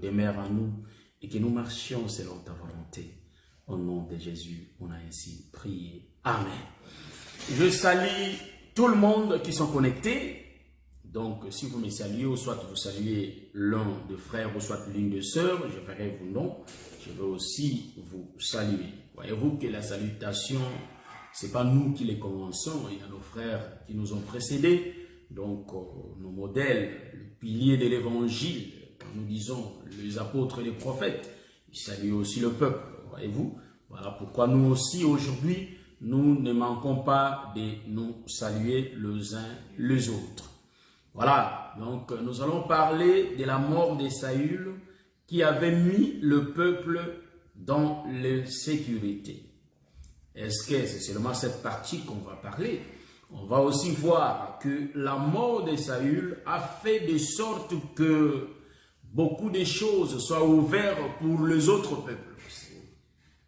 demeure en nous et que nous marchions selon ta volonté. Au nom de Jésus, on a ainsi prié. Amen. Je salue tout le monde qui sont connectés. Donc, si vous me saluez, ou soit vous saluez l'un de frères, ou soit l'une de sœurs, je ferai vos noms. Je veux aussi vous saluer. Voyez-vous que la salutation, ce n'est pas nous qui les commençons, il y a nos frères qui nous ont précédés. Donc, nos modèles, le pilier de l'évangile, quand nous disons les apôtres et les prophètes, ils saluent aussi le peuple. Voyez-vous, voilà pourquoi nous aussi aujourd'hui, nous ne manquons pas de nous saluer les uns les autres. Voilà, donc nous allons parler de la mort de Saül qui avait mis le peuple dans l'insécurité. Est-ce que c'est seulement cette partie qu'on va parler? On va aussi voir que la mort de Saül a fait de sorte que beaucoup de choses soient ouvertes pour les autres peuples.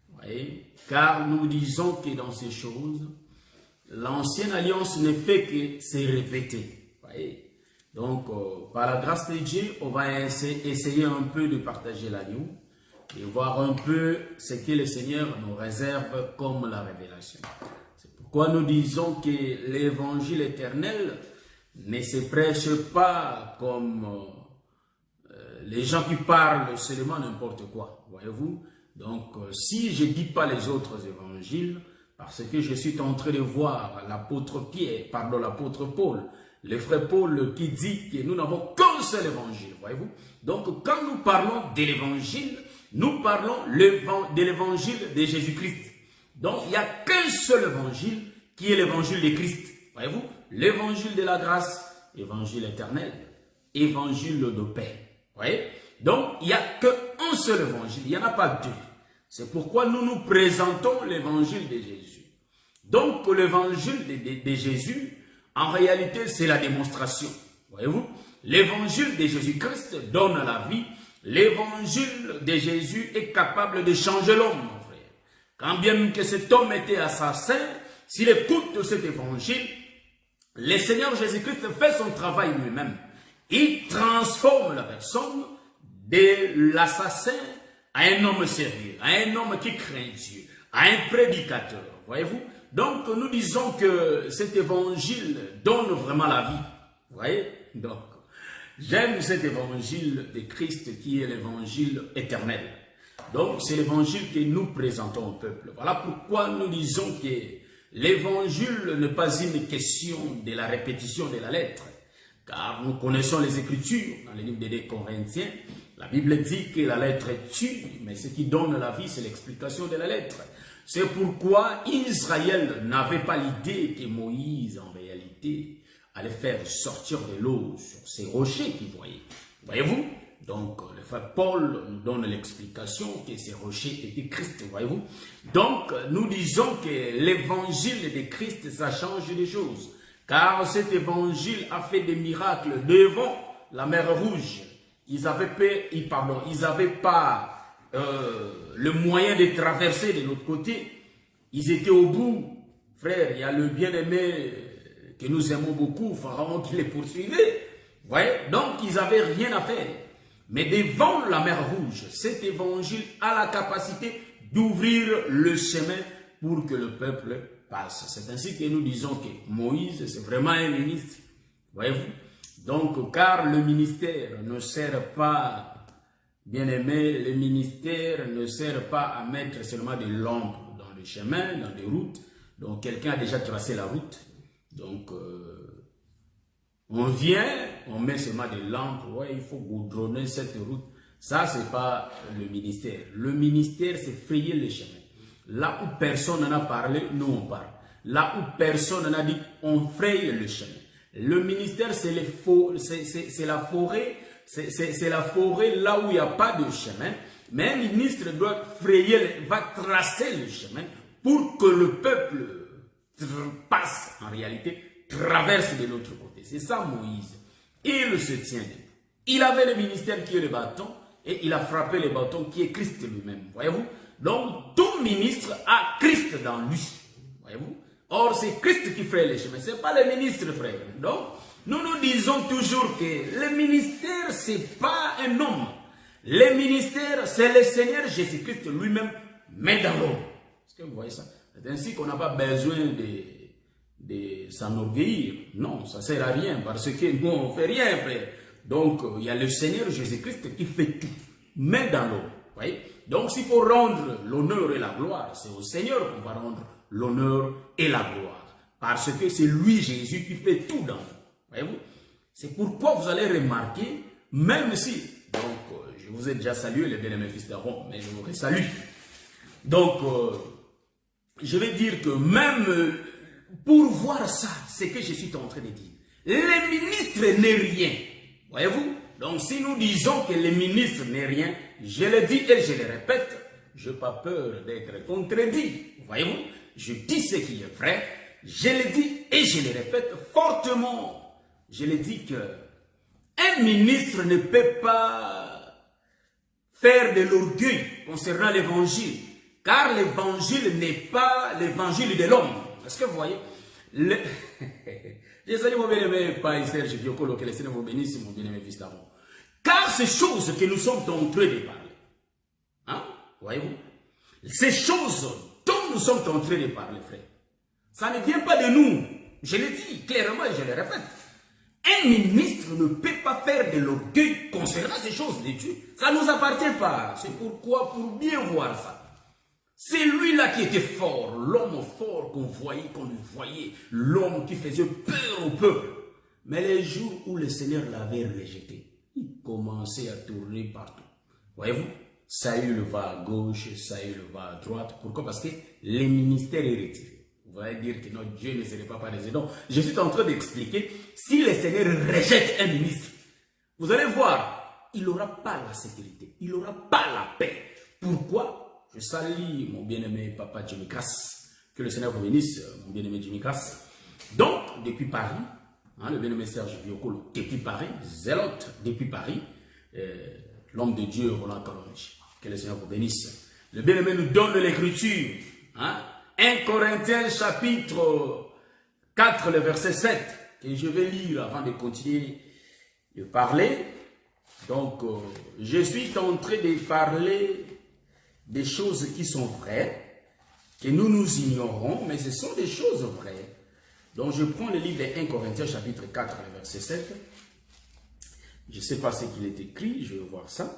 Vous voyez? Car nous disons que dans ces choses, l'ancienne alliance ne fait que se répéter. Vous voyez? Donc, par la grâce de Dieu, on va essayer un peu de partager l'agneau et voir un peu ce que le Seigneur nous réserve comme la révélation. C'est pourquoi nous disons que l'évangile éternel ne se prêche pas comme les gens qui parlent seulement n'importe quoi, voyez-vous. Donc, si je ne dis pas les autres évangiles, parce que je suis en train de voir l'apôtre Paul, le frère Paul qui dit que nous n'avons qu'un seul évangile, voyez-vous. Donc, quand nous parlons de l'évangile, nous parlons de l'évangile de Jésus-Christ. Donc, il n'y a qu'un seul évangile qui est l'évangile de Christ, voyez-vous. L'évangile de la grâce, évangile éternel, évangile de paix, voyez. Donc, il n'y a qu'un seul évangile, il n'y en a pas deux. C'est pourquoi nous nous présentons l'évangile de Jésus. Donc, l'évangile de Jésus, en réalité, c'est la démonstration. Voyez-vous, l'évangile de Jésus-Christ donne la vie. L'évangile de Jésus est capable de changer l'homme, mon frère. Quand bien que cet homme était assassin, s'il écoute cet évangile, le Seigneur Jésus-Christ fait son travail lui-même. Il transforme la personne de l'assassin à un homme sérieux, à un homme qui craint Dieu, à un prédicateur. Voyez-vous? Donc, nous disons que cet évangile donne vraiment la vie. Vous voyez? Donc, j'aime cet évangile de Christ qui est l'évangile éternel. Donc, c'est l'évangile que nous présentons au peuple. Voilà pourquoi nous disons que l'évangile n'est pas une question de la répétition de la lettre. Car nous connaissons les Écritures dans le livre des Corinthiens. La Bible dit que la lettre tue, mais ce qui donne la vie, c'est l'explication de la lettre. C'est pourquoi Israël n'avait pas l'idée que Moïse, en réalité, allait faire sortir de l'eau sur ces rochers qu'il voyait. Voyez-vous? Donc, le frère Paul nous donne l'explication que ces rochers étaient Christ, voyez-vous? Donc, nous disons que l'évangile de Christ, ça change les choses. Car cet évangile a fait des miracles devant la mer Rouge. Ils n'avaient pas le moyen de traverser de l'autre côté. Ils étaient au bout. Frère, il y a le bien-aimé que nous aimons beaucoup, Pharaon, qui les poursuivait. Voyez? Donc, ils n'avaient rien à faire. Mais devant la mer Rouge, cet évangile a la capacité d'ouvrir le chemin pour que le peuple passe. C'est ainsi que nous disons que Moïse, c'est vraiment un ministre. Voyez-vous? Donc, car le ministère ne sert pas... Bien-aimé, le ministère ne sert pas à mettre seulement des lampes dans le chemin, dans des routes. Donc, quelqu'un a déjà tracé la route. Donc, on vient, on met seulement des lampes. Ouais, il faut goudronner cette route. Ça, ce n'est pas le ministère. Le ministère, c'est frayer le chemin. Là où personne n'en a parlé, nous, on parle. Là où personne n'en a dit, on fraye le chemin. Le ministère, c'est la forêt. C'est la forêt là où il n'y a pas de chemin, mais un ministre doit va tracer le chemin pour que le peuple passe, en réalité, traverse de l'autre côté. C'est ça Moïse. Il se tient. Il avait le ministère qui est le bâton et il a frappé le bâton qui est Christ lui-même. Voyez-vous? Donc, tout ministre a Christ dans lui. Voyez-vous? Or, c'est Christ qui fait les chemins. Ce n'est pas le ministre, frère. Donc, nous nous disons toujours que le ministère, ce n'est pas un homme. Les ministères, c'est le Seigneur Jésus-Christ lui-même met dans l'homme. Est-ce que vous voyez ça? C'est ainsi qu'on n'a pas besoin de s'enorgueillir. Non, ça ne sert à rien parce que nous, on ne fait rien, frère. Donc, il y a le Seigneur Jésus-Christ qui fait tout, met dans l'homme. Voyez? Donc, s'il faut rendre l'honneur et la gloire, c'est au Seigneur qu'on va rendre l'honneur et la gloire. Parce que c'est lui, Jésus, qui fait tout dans nous. Voyez-vous? C'est pourquoi vous allez remarquer, même si, donc, je vous ai déjà salué, les bien-aimés fils d'Aaron, mais je vous resalue. Donc, je vais dire que même pour voir ça, c'est que je suis en train de dire. Les ministres n'est rien. Voyez-vous? Donc, si nous disons que les ministres n'est rien, je le dis et je le répète, je n'ai pas peur d'être contredit. Voyez-vous? Je dis ce qui est vrai, je le dis et je le répète fortement. Je le dis que un ministre ne peut pas faire de l'orgueil concernant l'évangile, car l'évangile n'est pas l'évangile de l'homme. Est-ce que vous voyez? Je salue mon bien-aimé Père Serge Viocolo, que le Seigneur vous bénisse, mon bien-aimé fils d'Aaron. Car ces choses que nous sommes en train de parler, hein, voyez-vous, ces choses dont nous sommes en train de parler, frère, ça ne vient pas de nous. Je le dis clairement et je le répète. Un ministre ne peut pas faire de l'orgueil concernant ces choses de Dieu. Ça ne nous appartient pas. C'est pourquoi, pour bien voir ça, c'est lui-là qui était fort, l'homme fort qu'on lui voyait, l'homme qui faisait peur au peuple. Mais les jours où le Seigneur l'avait rejeté, il commençait à tourner partout. Voyez-vous, Saül va à gauche, Saül va à droite. Pourquoi? Parce que les ministères est retiré. Vous allez dire que notre Dieu ne serait pas président. Je suis en train d'expliquer, si le Seigneur rejette un ministre, vous allez voir, il n'aura pas la sécurité, il n'aura pas la paix. Pourquoi? Je salue mon bien-aimé papa Jimmy Cass. Que le Seigneur vous bénisse, mon bien-aimé Jimmy Cass. Donc, depuis Paris, hein, le bien-aimé Serge Viocolo, depuis Paris, Zélote, depuis Paris, l'homme de Dieu, Roland Kalonji. Que le Seigneur vous bénisse. Le bien-aimé nous donne l'écriture. Hein? 1 Corinthiens chapitre 4, le verset 7, que je vais lire avant de continuer de parler. Donc, je suis en train de parler des choses qui sont vraies, que nous ignorons, mais ce sont des choses vraies. Donc, je prends le livre de 1 Corinthiens chapitre 4, le verset 7. Je ne sais pas ce qu'il est écrit, je vais voir ça.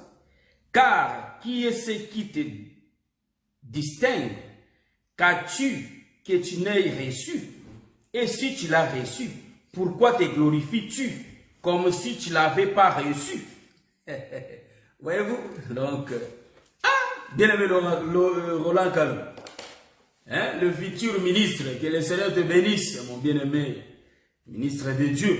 Car qui est ce qui te distingue? Qu'as-tu que tu n'aies reçu? Et si tu l'as reçu, pourquoi te glorifies-tu comme si tu ne l'avais pas reçu? Voyez-vous? Donc, bien-aimé Roland Kalou, hein, le futur ministre, que le Seigneur te bénisse, mon bien-aimé ministre de Dieu.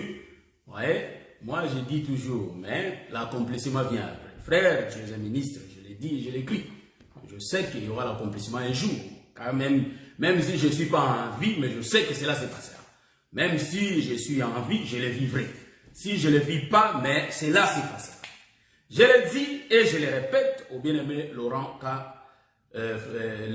Ouais, moi je dis toujours, mais l'accomplissement vient après. Frère, tu es un ministre, je l'ai dit, je l'écris. Je sais qu'il y aura l'accomplissement un jour. Car même si je ne suis pas en vie, mais je sais que cela se passera. Même si je suis en vie, je le vivrai. Si je ne le vis pas, mais cela se passera. Je le dis et je le répète au bien-aimé le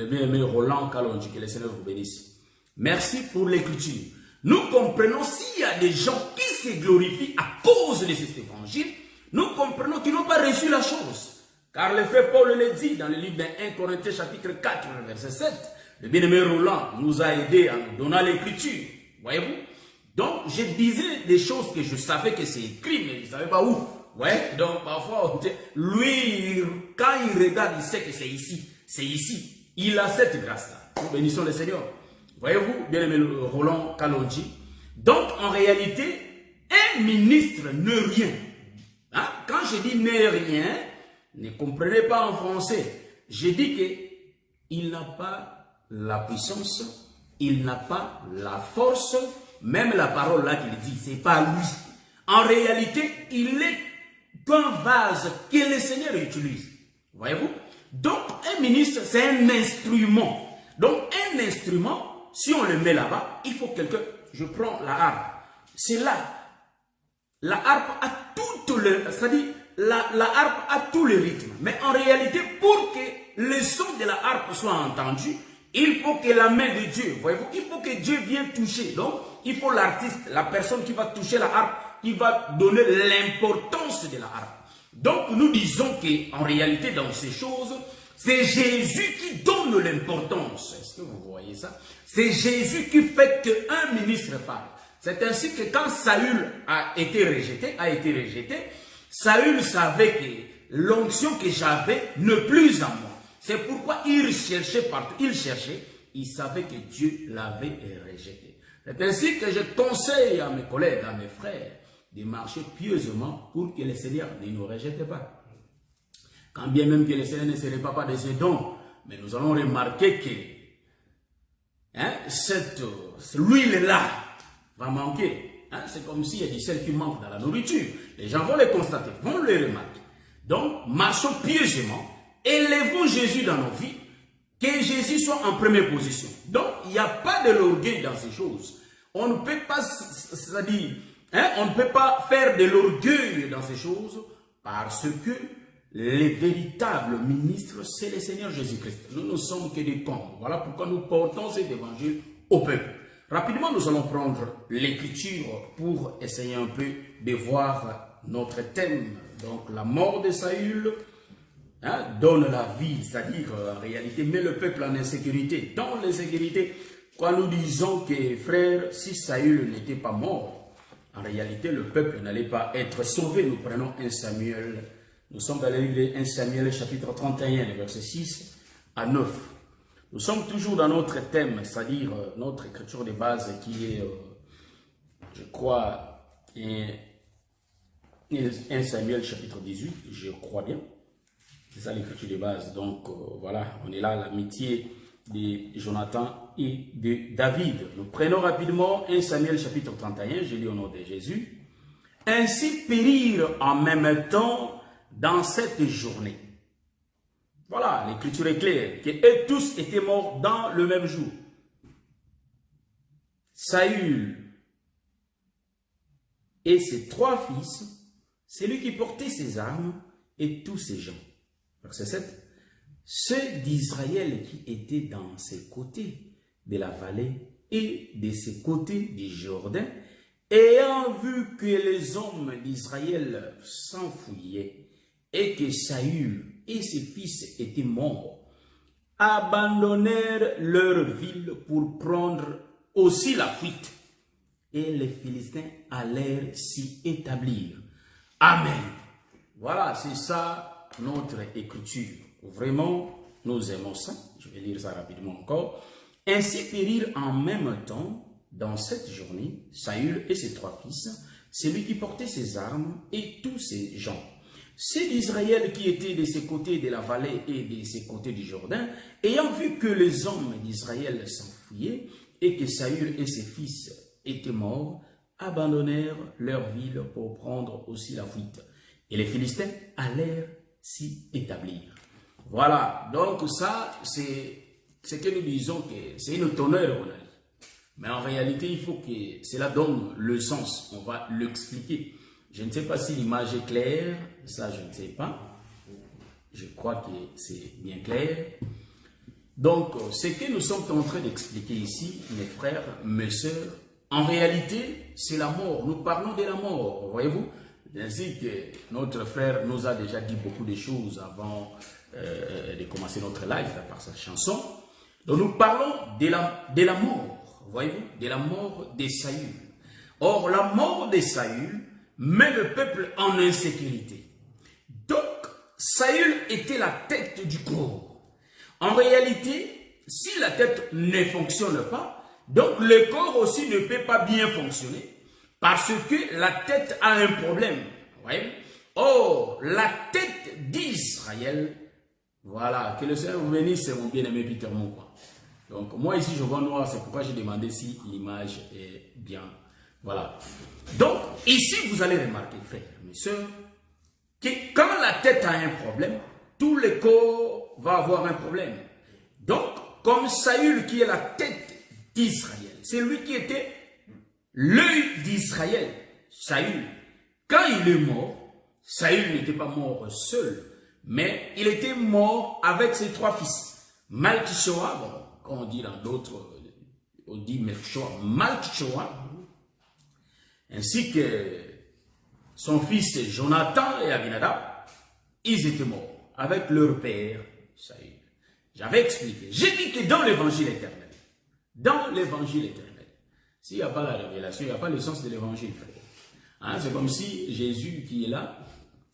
bien-aimé Roland Kalonji, que le Seigneur vous bénisse. Merci pour l'écriture. Nous comprenons s'il y a des gens qui se glorifient à cause de cet évangile, nous comprenons qu'ils n'ont pas reçu la chose. Car le frère Paul le dit dans le livre de 1 Corinthiens chapitre 4, verset 7. Le bien-aimé Roland nous a aidés en nous donnant l'écriture. Voyez-vous? Donc, je disais des choses que je savais que c'est écrit, mais je ne savais pas où. Ouais, donc parfois, lui, quand il regarde, il sait que c'est ici. C'est ici. Il a cette grâce-là. Nous bénissons le Seigneur. Voyez-vous, bien-aimé Roland Kalonji. Donc, en réalité, un ministre n'est rien. Hein? Quand je dis n'est rien, ne comprenez pas en français. Je dis qu'il n'a pas la puissance, il n'a pas la force, même la parole là qu'il dit, c'est pas lui. En réalité, il est qu'un vase que le Seigneur utilise. Voyez-vous? Donc, un ministre, c'est un instrument. Donc, un instrument, si on le met là-bas, il faut quelqu'un... Je prends la harpe. C'est là. La harpe a tout le... C'est-à-dire, la harpe a tout le rythme. Mais en réalité, pour que le son de la harpe soit entendu, il faut que la main de Dieu, voyez-vous, il faut que Dieu vienne toucher. Donc, il faut l'artiste, la personne qui va toucher la harpe, qui va donner l'importance de la harpe. Donc nous disons qu'en réalité dans ces choses, c'est Jésus qui donne l'importance. Est-ce que vous voyez ça? C'est Jésus qui fait qu'un ministre parle. C'est ainsi que quand Saül a été rejeté, Saül savait que l'onction que j'avais ne plus en moi. C'est pourquoi il cherchait partout. Il savait que Dieu l'avait rejeté. C'est ainsi que je conseille à mes collègues, à mes frères, de marcher pieusement pour que le Seigneur ne nous rejette pas. Quand bien même que le Seigneur ne se répand pas de ses dons, mais nous allons remarquer que cette huile-là va manquer. C'est comme s'il y a du sel qui manque dans la nourriture. Les gens vont le constater, vont le remarquer. Donc, marchons pieusement, élevons Jésus dans nos vies, que Jésus soit en première position. Donc, il n'y a pas de l'orgueil dans ces choses. On ne peut pas, c'est-à-dire, on ne peut pas faire de l'orgueil dans ces choses parce que les véritables ministres, c'est le Seigneur Jésus-Christ. Nous ne sommes que des cons. Voilà pourquoi nous portons cet évangile au peuple. Rapidement, nous allons prendre l'écriture pour essayer un peu de voir notre thème. Donc, la mort de Saül donne la vie, c'est-à-dire en réalité, met le peuple en insécurité. Dans l'insécurité, quand nous disons que, frère, si Saül n'était pas mort, en réalité, le peuple n'allait pas être sauvé. Nous prenons 1 Samuel, nous sommes dans le livre de 1 Samuel, chapitre 31, verset 6 à 9. Nous sommes toujours dans notre thème, c'est-à-dire notre écriture de base qui est, je crois, 1 Samuel, chapitre 18, je crois bien. C'est ça l'écriture de base. Donc, voilà, on est là, l'amitié de Jonathan et de David. Nous prenons rapidement 1 Samuel chapitre 31, je lis au nom de Jésus. Ainsi périrent en même temps dans cette journée. Voilà, l'écriture est claire, que eux tous étaient morts dans le même jour. Saül et ses 3 fils, c'est lui qui portait ses armes et tous ses gens. Verset 7. Ceux d'Israël qui étaient dans ces côtés de la vallée et de ces côtés du Jourdain, ayant vu que les hommes d'Israël s'enfuyaient et que Saül et ses fils étaient morts, abandonnèrent leur ville pour prendre aussi la fuite. Et les Philistins allèrent s'y établir. Amen. Voilà, c'est ça notre écriture. Vraiment, nous aimons ça. Je vais lire ça rapidement encore. Ainsi périrent en même temps, dans cette journée, Saül et ses 3 fils, celui qui portait ses armes et tous ses gens. Ceux d'Israël qui étaient de ces côtés de la vallée et de ces côtés du Jourdain, ayant vu que les hommes d'Israël s'enfuyaient et que Saül et ses fils étaient morts, abandonnèrent leur ville pour prendre aussi la fuite. Et les Philistins allèrent s'y établir. Voilà, donc ça, c'est ce que nous disons que c'est une tonnerre, on a dit. Mais en réalité, il faut que cela donne le sens. On va l'expliquer. Je ne sais pas si l'image est claire, ça je ne sais pas. Je crois que c'est bien clair. Donc, ce que nous sommes en train d'expliquer ici, mes frères, mes sœurs, en réalité, c'est la mort. Nous parlons de la mort, voyez-vous. Ainsi que notre frère nous a déjà dit beaucoup de choses avant de commencer notre live par sa chanson. Donc, nous parlons de la mort, voyez-vous, de la mort de Saül. Or, la mort de Saül met le peuple en insécurité. Donc, Saül était la tête du corps. En réalité, si la tête ne fonctionne pas, donc le corps aussi ne peut pas bien fonctionner parce que la tête a un problème. Voyez? Or, la tête d'Israël, voilà, que le Seigneur vous bénisse, mon bien-aimé Peter Moukwa. Donc, moi ici, je vois noir, c'est pourquoi j'ai demandé si l'image est bien. Voilà. Donc, ici, vous allez remarquer, frères, mes soeurs, que quand la tête a un problème, tout le corps va avoir un problème. Donc, comme Saül qui est la tête d'Israël, c'est lui qui était l'œil d'Israël, Saül. Quand il est mort, Saül n'était pas mort seul, mais il était mort avec ses 3 fils. Malkishoa, bon, quand on dit dans d'autres, on dit Malkishoa, ainsi que son fils Jonathan et Abinadab, ils étaient morts avec leur père Saül. J'avais expliqué. J'ai dit que dans l'évangile éternel, s'il n'y a pas la révélation, il n'y a pas le sens de l'évangile, frère. Hein, c'est comme si Jésus qui est là,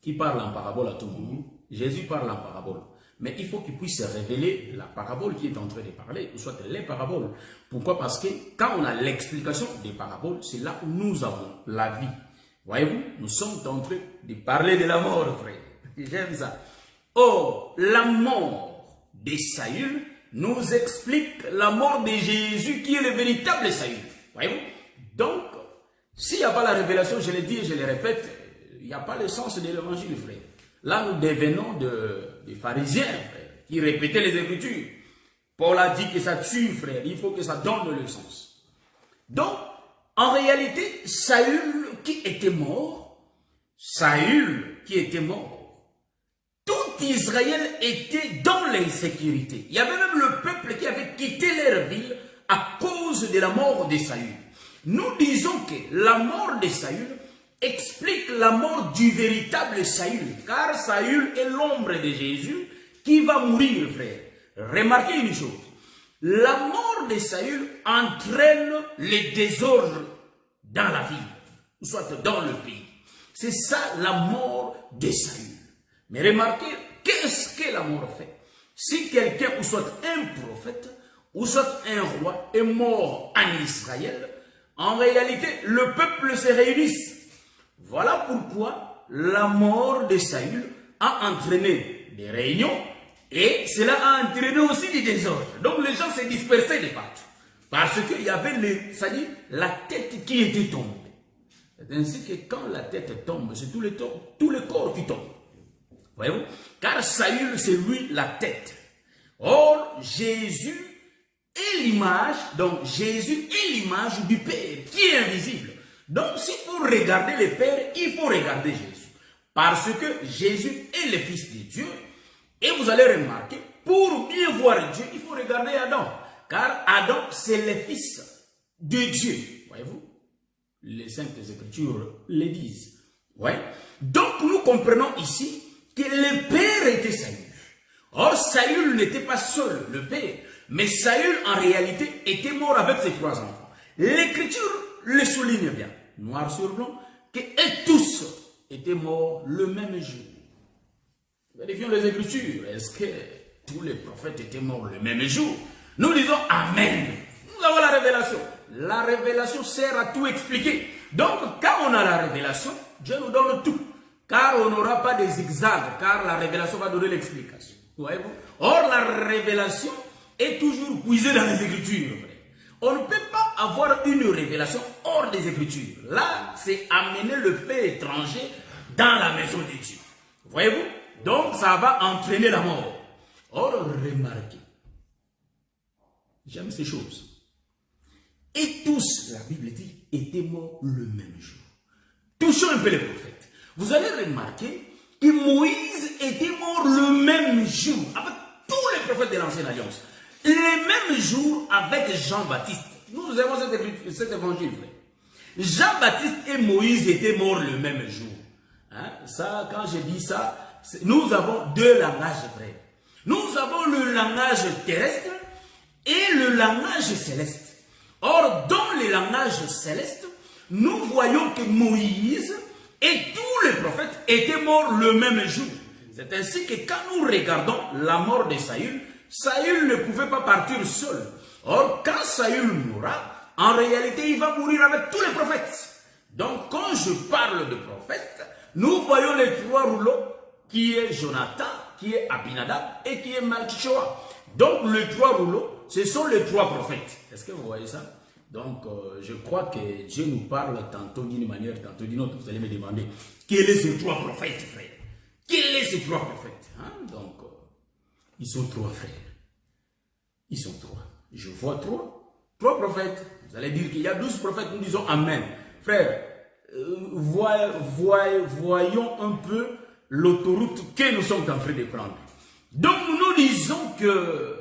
qui parle en parabole à tout le monde. Jésus parle en parabole. Mais il faut qu'il puisse révéler la parabole qui est en train de parler, ou soit les paraboles. Pourquoi? Parce que quand on a l'explication des paraboles, c'est là où nous avons la vie. Voyez-vous, nous sommes en train de parler de la mort, frère. J'aime ça. Or, la mort de Saül nous explique la mort de Jésus qui est le véritable Saül. Voyez-vous? Donc, s'il n'y a pas la révélation, je le dis et je le répète, il n'y a pas le sens de l'évangile, frère. Là, nous devenons des pharisiens, frère, qui répétaient les Écritures. Paul a dit que ça tue, frère. Il faut que ça donne le sens. Donc, en réalité, Saül qui était mort, tout Israël était dans l'insécurité. Il y avait même le peuple qui avait quitté leur ville à cause de la mort de Saül. Nous disons que la mort de Saül explique la mort du véritable Saül, car Saül est l'ombre de Jésus qui va mourir, frère. Remarquez une chose, la mort de Saül entraîne les désordres dans la ville, soit dans le pays. C'est ça la mort de Saül. Mais remarquez, qu'est-ce que la mort fait? Si quelqu'un, ou soit un prophète, ou soit un roi, est mort en Israël, en réalité, le peuple se réunit. Voilà pourquoi la mort de Saül a entraîné des réunions et cela a entraîné aussi des désordres. Donc les gens se dispersaient de partout. Parce qu'il y avait la tête qui était tombée. C'est ainsi que quand la tête tombe, c'est tout le corps qui tombe. Voyez-vous? Car Saül, c'est lui la tête. Or, Jésus est l'image, donc Jésus est l'image du Père qui est invisible. Donc, s'il faut regarder le Père, il faut regarder Jésus. Parce que Jésus est le Fils de Dieu. Et vous allez remarquer, pour bien voir Dieu, il faut regarder Adam. Car Adam, c'est le Fils de Dieu. Voyez-vous? Les Saintes Écritures le disent. Ouais. Donc, nous comprenons ici que le Père était Saül. Or, Saül n'était pas seul, le Père. Mais Saül, en réalité, était mort avec ses 3 enfants. L'Écriture le souligne bien, noir sur blanc, que tous étaient morts le même jour. Vérifions les Écritures. Est-ce que tous les prophètes étaient morts le même jour? Nous disons Amen. Nous avons la révélation. La révélation sert à tout expliquer. Donc, quand on a la révélation, Dieu nous donne tout. Car on n'aura pas des zigzags, car la révélation va donner l'explication. Voyez-vous? Or, la révélation est toujours puisée dans les Écritures. On ne peut pas avoir une révélation hors des Écritures. Là, c'est amener le fait étranger dans la maison de Dieu. Voyez-vous? Donc, ça va entraîner la mort. Or, remarquez, j'aime ces choses. Et tous, la Bible dit, étaient morts le même jour. Touchons un peu les prophètes. Vous allez remarquer que Moïse était mort le même jour avec tous les prophètes de l'Ancienne Alliance. Le même jour avec Jean-Baptiste. Nous avons cet évangile, frère. Jean-Baptiste et Moïse étaient morts le même jour. Hein? Ça, quand je dis ça, nous avons 2 langages, frère. Nous avons le langage terrestre et le langage céleste. Or, dans le langage céleste, nous voyons que Moïse et tous les prophètes étaient morts le même jour. C'est ainsi que quand nous regardons la mort de Saül, Saül ne pouvait pas partir seul. Or, quand Saül mourra, en réalité, il va mourir avec tous les prophètes. Donc, quand je parle de prophètes, nous voyons les 3 rouleaux, qui est Jonathan, qui est Abinadab et qui est Malkichoa. Donc, les 3 rouleaux, ce sont les 3 prophètes. Est-ce que vous voyez ça? Donc, je crois que Dieu nous parle tantôt d'une manière, tantôt d'une autre. Vous allez me demander, quels sont ces 3 prophètes, frère? Quels sont ces 3 prophètes? Hein? Donc, ils sont 3 frères. Ils sont 3. Je vois 3 prophètes. Vous allez dire qu'il y a 12 prophètes. Nous disons Amen. Frère, voyons un peu l'autoroute que nous sommes en train de prendre. Donc, nous disons que...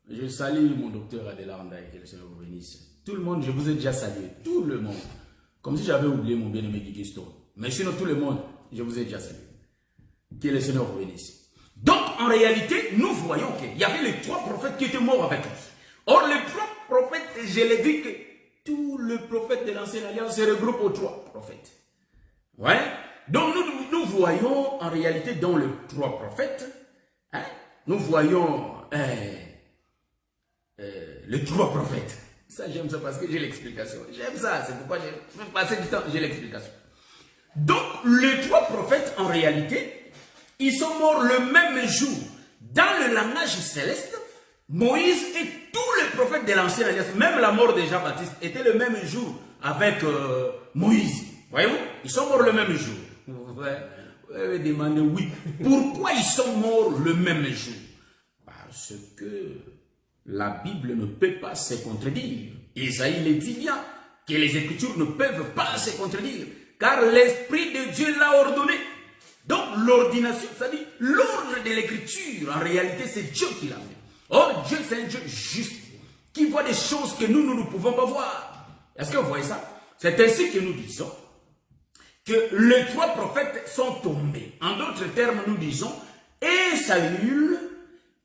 Je salue mon docteur Adelanda et que le Seigneur vous bénisse. Tout le monde, je vous ai déjà salué. Tout le monde. Comme si j'avais oublié mon bien-aimé Guy Stone. Mais sinon, tout le monde, je vous ai déjà salué. Que le Seigneur vous bénisse. Donc, en réalité, nous voyons qu'il y avait les 3 prophètes qui étaient morts avec lui. Or, les 3 prophètes, je l'ai dit que tous les prophètes de l'Ancienne Alliance se regroupent aux 3 prophètes. Ouais. Donc, nous voyons en réalité dans les 3 prophètes, hein, nous voyons les 3 prophètes. Ça, j'aime ça parce que j'ai l'explication. J'aime ça, c'est pourquoi je vais passer du temps, j'ai l'explication. Donc, les 3 prophètes, en réalité, ils sont morts le même jour. Dans le langage céleste, Moïse et tous les prophètes de l'Ancienne Alliance, même la mort de Jean-Baptiste, était le même jour avec Moïse. Voyez-vous? Ils sont morts le même jour. Vous allez demander, oui. Pourquoi ils sont morts le même jour? Parce que la Bible ne peut pas se contredire. Isaïe le dit bien, que les Écritures ne peuvent pas se contredire, car l'Esprit de Dieu l'a ordonné. Donc l'ordination, c'est-à-dire l'ordre de l'Écriture, en réalité c'est Dieu qui l'a fait. Or Dieu c'est un Dieu juste, qui voit des choses que nous ne pouvons pas voir. Est-ce que vous voyez ça? C'est ainsi que nous disons que les 3 prophètes sont tombés. En d'autres termes, nous disons, et Saül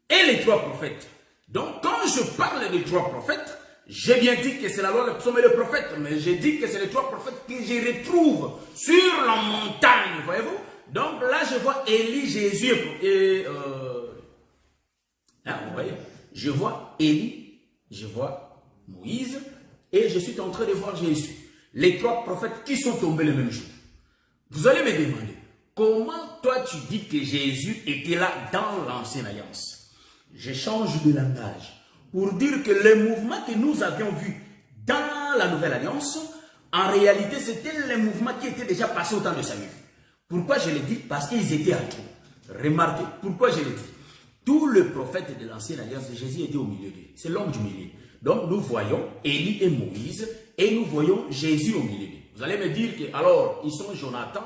et les 3 prophètes. Donc, quand je parle des 3 prophètes, j'ai bien dit que c'est la loi, le psaume et le prophète, mais j'ai dit que c'est les 3 prophètes que je retrouve sur la montagne, voyez-vous? Donc là, je vois Élie, Jésus et vous voyez, je vois Élie, je vois Moïse, et je suis en train de voir Jésus. Les 3 prophètes qui sont tombés le même jour. Vous allez me demander, comment toi tu dis que Jésus était là dans l'Ancienne Alliance? Je change de langage pour dire que les mouvements que nous avions vus dans la Nouvelle Alliance, en réalité, c'était les mouvements qui étaient déjà passés au temps de Samuel. Pourquoi je le dis? Parce qu'ils étaient à tout. Remarquez, pourquoi je le dis? Tous les prophètes de l'Ancienne Alliance, Jésus était au milieu d'eux. C'est l'homme du milieu. Donc nous voyons Élie et Moïse et nous voyons Jésus au milieu d'eux. Vous allez me dire que, alors, ils sont Jonathan,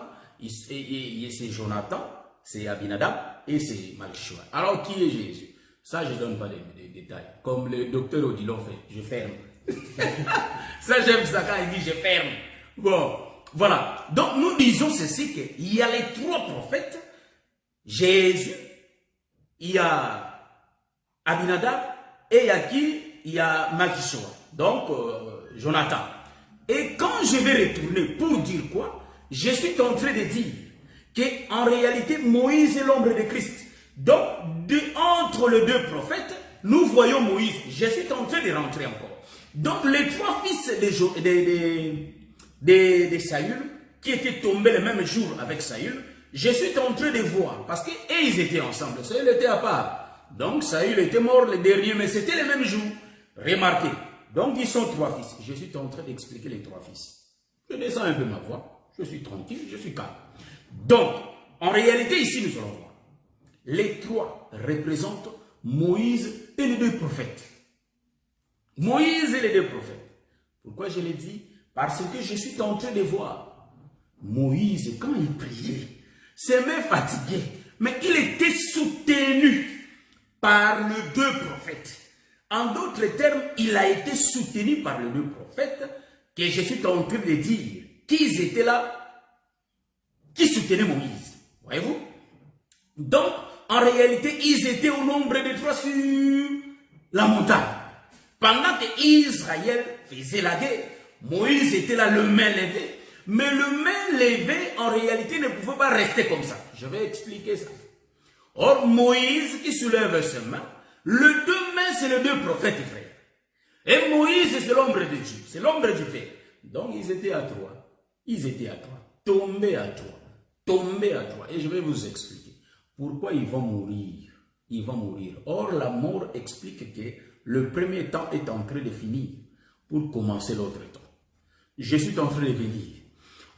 c'est Jonathan, c'est Abinadab et c'est Malchishua. Alors, qui est Jésus? Ça, je ne donne pas de détails. Comme le docteur Odilon fait, je ferme. Ça, j'aime ça quand il dit je ferme. Bon, voilà. Donc, nous disons ceci, qu'il y a les 3 prophètes, Jésus, il y a Abinadab et il y a qui? Il y a Malchishua. Donc, Jonathan. Et quand je vais retourner pour dire quoi? Je suis en train de dire qu'en réalité, Moïse est l'ombre de Christ. Donc, entre les 2 prophètes, nous voyons Moïse. Je suis en train de rentrer encore. Donc, les 3 fils de Saül, qui étaient tombés le même jour avec Saül, je suis en train de voir. Parce qu'ils étaient ensemble. Saül était à part. Donc, Saül était mort le dernier, mais c'était le même jour. Remarquez. Donc, ils sont 3 fils. Je suis en train d'expliquer les 3 fils. Je descends un peu ma voix. Je suis tranquille, je suis calme. Donc, en réalité, ici, nous allons voir. Les 3 représentent Moïse et les 2 prophètes. Moïse et les 2 prophètes. Pourquoi je l'ai dit? Parce que je suis en train de voir Moïse, quand il priait, c'est même fatigué, mais il était soutenu par les 2 prophètes. En d'autres termes, il a été soutenu par les 2 prophètes que je suis en train de dire qu'ils étaient là, qui soutenaient Moïse. Voyez-vous? Donc, en réalité, ils étaient au nombre de 3 sur la montagne. Pendant que Israël faisait la guerre, Moïse était là, le main levé. Mais le main levé, en réalité, ne pouvait pas rester comme ça. Je vais expliquer ça. Or, Moïse qui soulève ses mains, le 2 mains, c'est les 2 prophètes frères. Et Moïse, c'est l'ombre de Dieu, c'est l'ombre du Père. Donc, ils étaient à 3. Ils étaient à 3. Tombés à 3. Tombés à 3. Et je vais vous expliquer pourquoi ils vont mourir. Ils vont mourir. Or, la mort explique que le premier temps est en train de finir pour commencer l'autre temps. Je suis en train de venir.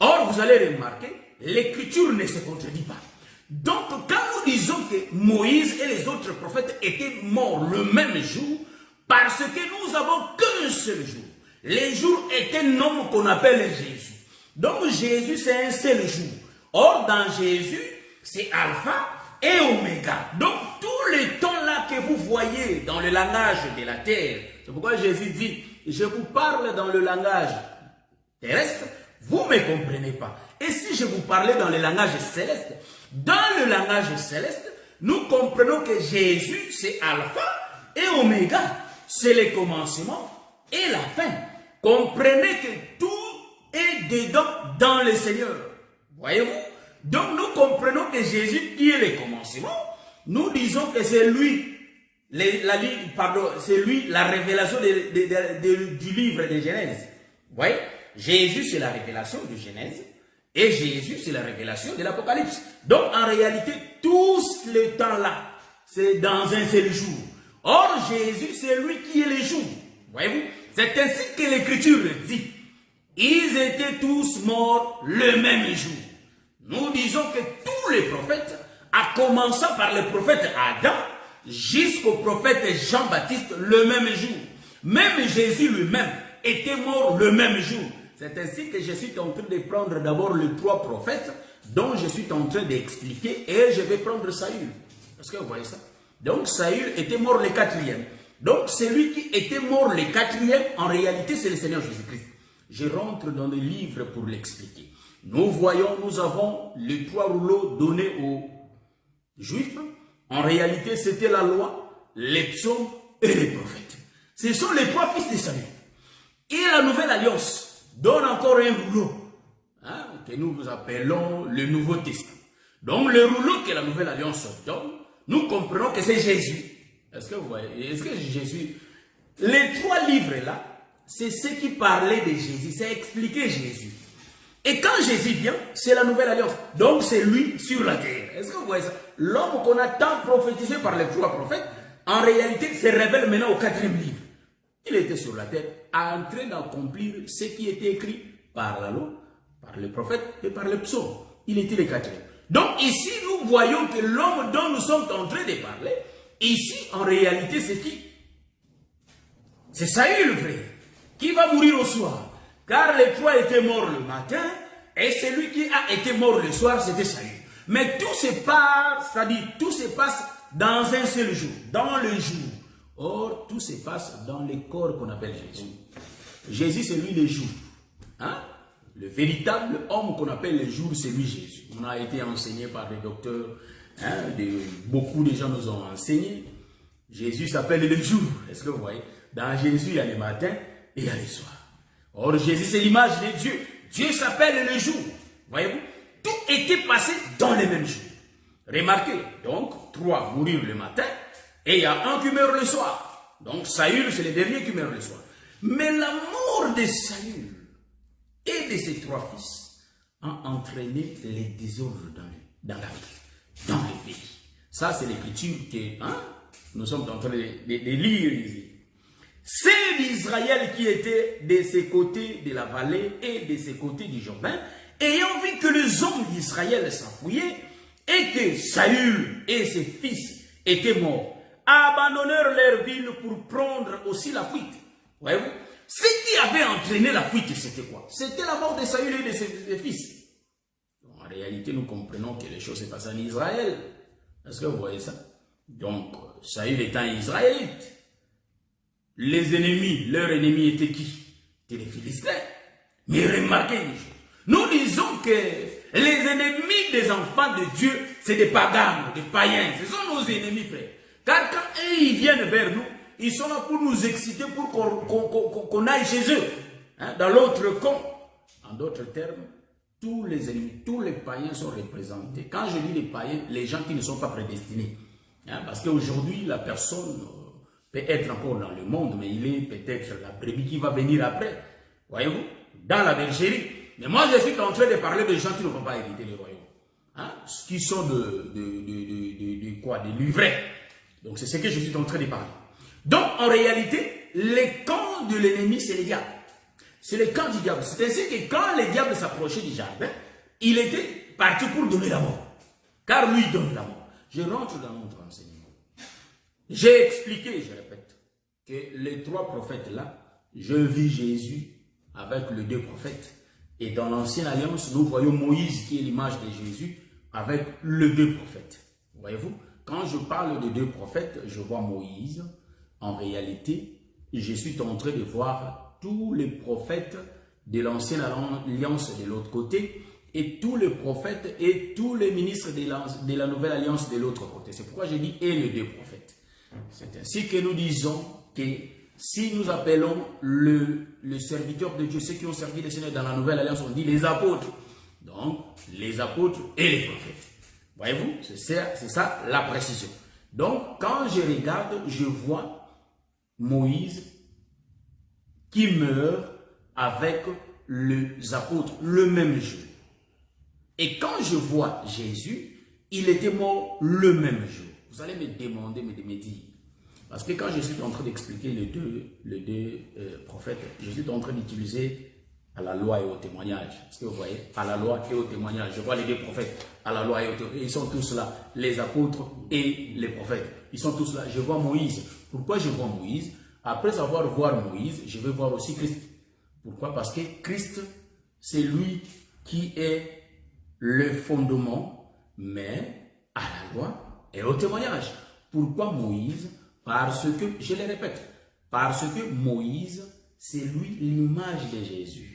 Or, vous allez remarquer, l'écriture ne se contredit pas. Donc, quand nous disons que Moïse et les autres prophètes étaient morts le même jour, parce que nous n'avons qu'un seul jour. Les jours est un homme qu'on appelle Jésus. Donc, Jésus, c'est un seul jour. Or, dans Jésus, c'est Alpha et Oméga. Donc, tous les temps là que vous voyez dans le langage de la terre, c'est pourquoi Jésus dit, je vous parle dans le langage terrestre, vous ne me comprenez pas. Et si je vous parlais dans le langage céleste, dans le langage céleste, nous comprenons que Jésus, c'est Alpha et Oméga. C'est le commencement et la fin. Comprenez que tout est dedans dans le Seigneur. Voyez-vous? Donc nous comprenons que Jésus, qui est le commencement, nous disons que c'est lui, c'est lui la révélation du livre de Genèse. Vous voyez? Jésus, c'est la révélation de Genèse. Et Jésus, c'est la révélation de l'Apocalypse. Donc, en réalité, tout le temps-là, c'est dans un seul jour. Or, Jésus, c'est lui qui est le jour. Voyez-vous? C'est ainsi que l'Écriture dit. Ils étaient tous morts le même jour. Nous disons que tous les prophètes, à commencer par le prophète Adam, jusqu'au prophète Jean-Baptiste, le même jour. Même Jésus lui-même était mort le même jour. C'est ainsi que je suis en train de prendre d'abord les 3 prophètes dont je suis en train d'expliquer et je vais prendre Saül. Est-ce que vous voyez ça? Donc Saül était mort le 4e. Donc celui qui était mort le 4e, en réalité c'est le Seigneur Jésus-Christ. Je rentre dans le livre pour l'expliquer. Nous voyons, nous avons les 3 rouleaux donnés aux Juifs. En réalité c'était la loi, les psaumes et les prophètes. Ce sont les 3 fils de Saül. Et la nouvelle alliance donne encore un rouleau, que nous appelons le Nouveau Testament. Donc le rouleau que la nouvelle alliance donne, nous comprenons que c'est Jésus. Est-ce que vous voyez? Est-ce que Jésus... Les 3 livres-là, c'est ce qui parlait de Jésus, c'est expliquer Jésus. Et quand Jésus vient, c'est la nouvelle alliance. Donc c'est lui sur la terre. Est-ce que vous voyez ça? L'homme qu'on a tant prophétisé par les 3 prophètes, en réalité, se révèle maintenant au 4e livre. Il était sur la terre, en train d'accomplir ce qui était écrit par la loi, par les prophètes et par les psaumes. Il était le 4e. Donc ici, nous voyons que l'homme dont nous sommes en train de parler, ici, en réalité, c'est qui? C'est Saül, frère, qui va mourir au soir. Car les 3 étaient morts le matin, et celui qui a été mort le soir, c'était Saül. Mais tout se passe, c'est-à-dire tout se passe dans un seul jour, dans le jour. Or, tout se passe dans le corps qu'on appelle Jésus. Jésus, c'est lui le jour. Le véritable homme qu'on appelle le jour, c'est lui Jésus. On a été enseigné par des docteurs. Beaucoup de gens nous ont enseigné. Jésus s'appelle le jour. Est-ce que vous voyez? Dans Jésus, il y a le matin et il y a le soir. Or, Jésus, c'est l'image de Dieu. Dieu s'appelle le jour. Voyez-vous? Tout était passé dans le même jour. Remarquez, donc, 3 mourir le matin. Et il y a un qui meurt le soir. Donc Saül, c'est le dernier qui meurt le soir. Mais la mort de Saül et de ses 3 fils a entraîné les désordres dans la ville, dans le pays. Ça, c'est l'écriture que nous sommes en train de lire ici. C'est d'Israël qui était de ces côtés de la vallée et de ces côtés du Jourdain, ayant vu que les hommes d'Israël s'enfuyaient et que Saül et ses fils étaient morts, abandonnèrent leur ville pour prendre aussi la fuite. Voyez-vous? Ce qui avait entraîné la fuite, c'était quoi? C'était la mort de Saül et de ses fils. Donc, en réalité, nous comprenons que les choses se passent en Israël. Est-ce que vous voyez ça? Donc, Saül étant israélite, les ennemis, leurs ennemis étaient qui? C'était les Philistins. Mais remarquez une chose. Nous disons que les ennemis des enfants de Dieu, c'est des pagans, des païens. Ce sont nos ennemis, frères. Car quand ils viennent vers nous, ils sont là pour nous exciter, pour qu'on aille chez eux. Dans l'autre camp, en d'autres termes, tous les ennemis, tous les païens sont représentés. Quand je dis les païens, les gens qui ne sont pas prédestinés. Parce qu'aujourd'hui, la personne peut être encore dans le monde, mais il est peut-être la brebis qui va venir après. Voyez-vous? Dans la bergerie. Mais moi, je suis en train de parler de gens qui ne vont pas hériter le royaume. Qui sont des livrets. Donc, c'est ce que je suis en train de parler. Donc, en réalité, le camp de l'ennemi, c'est le diable. C'est le camp du diable. C'est ainsi que quand le diable s'approchait du jardin, il était parti pour donner la mort. Car lui donne la mort. Je rentre dans notre enseignement. J'ai expliqué, je répète, que les 3 prophètes-là, je vis Jésus avec les 2 prophètes. Et dans l'Ancienne Alliance, nous voyons Moïse, qui est l'image de Jésus, avec les 2 prophètes. Voyez-vous? Quand je parle de 2 prophètes, je vois Moïse. En réalité, je suis en train de voir tous les prophètes de l'Ancienne Alliance de l'autre côté et tous les prophètes et tous les ministres de la nouvelle alliance de l'autre côté. C'est pourquoi j'ai dit et les deux prophètes. C'est ainsi que nous disons que si nous appelons le serviteur de Dieu, ceux qui ont servi le Seigneur dans la nouvelle alliance, on dit les apôtres. Donc, les apôtres et les prophètes. Voyez-vous, c'est ça la précision. Donc, quand je regarde, je vois Moïse qui meurt avec les apôtres le même jour. Et quand je vois Jésus, il était mort le même jour. Vous allez me demander, me dire, parce que quand je suis en train d'expliquer les deux prophètes, je suis en train d'utiliser à la loi et au témoignage. Est-ce que vous voyez? À la loi et au témoignage. Je vois les deux prophètes à la loi et au témoignage. Ils sont tous là, les apôtres et les prophètes. Ils sont tous là. Je vois Moïse. Pourquoi je vois Moïse? Après avoir vu Moïse, je vais voir aussi Christ. Pourquoi? Parce que Christ, c'est lui qui est le fondement, mais à la loi et au témoignage. Pourquoi Moïse? Parce que, je le répète, parce que Moïse, c'est lui l'image de Jésus.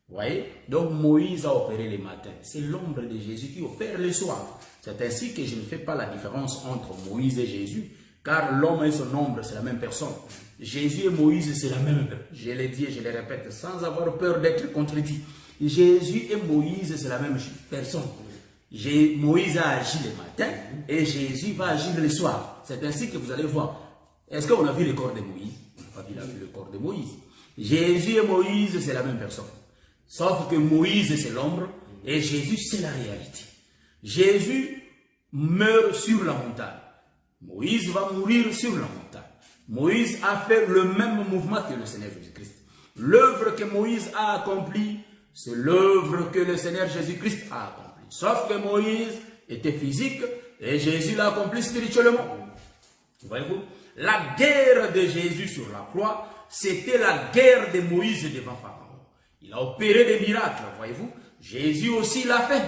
Vous voyez? Donc Moïse a opéré le matin. C'est l'ombre de Jésus qui opère le soir. C'est ainsi que je ne fais pas la différence entre Moïse et Jésus, car l'homme et son ombre, c'est la même personne. Jésus et Moïse, c'est la même personne. Je l'ai dit et je le répète, sans avoir peur d'être contredit. Jésus et Moïse, c'est la même personne. Moïse a agi le matin et Jésus va agir le soir. C'est ainsi que vous allez voir. Est-ce qu'on a vu le corps de Moïse? On n'a pas vu le corps de Moïse. Jésus et Moïse, c'est la même personne. Sauf que Moïse, c'est l'ombre et Jésus, c'est la réalité. Jésus meurt sur la montagne. Moïse va mourir sur la montagne. Moïse a fait le même mouvement que le Seigneur Jésus-Christ. L'œuvre que Moïse a accomplie, c'est l'œuvre que le Seigneur Jésus-Christ a accomplie. Sauf que Moïse était physique et Jésus l'a accompli spirituellement. Voyez-vous? La guerre de Jésus sur la croix, c'était la guerre de Moïse devant Pharaon. Il a opéré des miracles, voyez-vous. Jésus aussi l'a fait.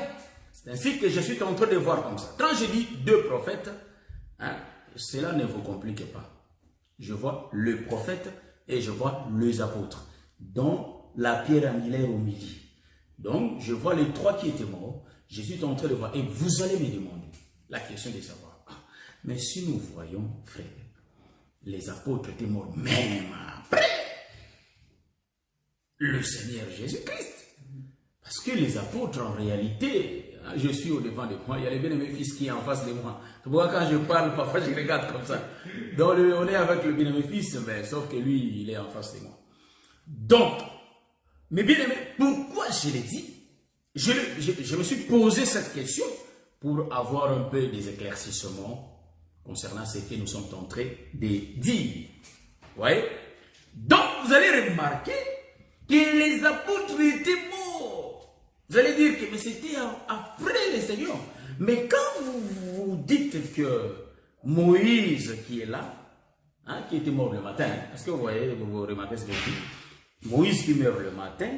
C'est ainsi que je suis en train de voir comme ça. Quand je dis deux prophètes, cela ne vous complique pas. Je vois le prophète et je vois les apôtres, dont la pierre angulaire au milieu. Donc, je vois les trois qui étaient morts. Je suis en train de voir. Et vous allez me demander la question de savoir. Mais si nous voyons, frère, les apôtres étaient morts même après le Seigneur Jésus-Christ. Parce que les apôtres, en réalité, je suis au devant de moi, il y a le bien-aimé fils qui est en face de moi. Tu vois, quand je parle, parfois je regarde comme ça. Donc, on est avec le bien-aimé fils, mais sauf que lui, il est en face de moi. Donc, mes bien-aimés, pourquoi je l'ai dit? Je me suis posé cette question pour avoir un peu des éclaircissements concernant ce que nous sommes en train de dire. Vous voyez? Donc, vous allez remarquer que les apôtres étaient morts. Vous allez dire que c'était après le Seigneur. Mais quand vous dites que Moïse qui est là, qui était mort le matin, est-ce que vous voyez, vous remarquez ce que je dis? Moïse qui meurt le matin,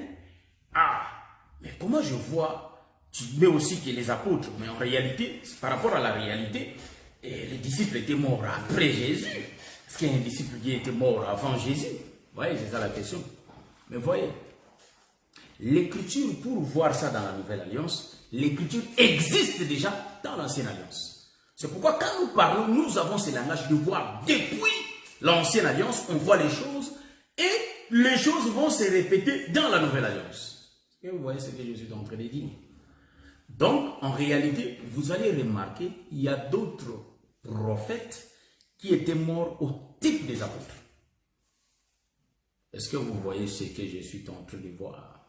mais comment je vois, tu mets aussi que les apôtres, mais en réalité, par rapport à la réalité, les disciples étaient morts après Jésus. Est-ce qu'il y a un disciple qui était mort avant Jésus? Vous voyez, c'est ça la question. Mais voyez, l'écriture, pour voir ça dans la Nouvelle Alliance, l'écriture existe déjà dans l'Ancienne Alliance. C'est pourquoi quand nous parlons, nous avons ce langage de voir depuis l'Ancienne Alliance, on voit les choses et les choses vont se répéter dans la Nouvelle Alliance. Est-ce que vous voyez ce que je suis en train de dire? Donc, en réalité, vous allez remarquer, il y a d'autres prophètes qui étaient morts au type des apôtres. Est-ce que vous voyez ce que je suis en train de voir?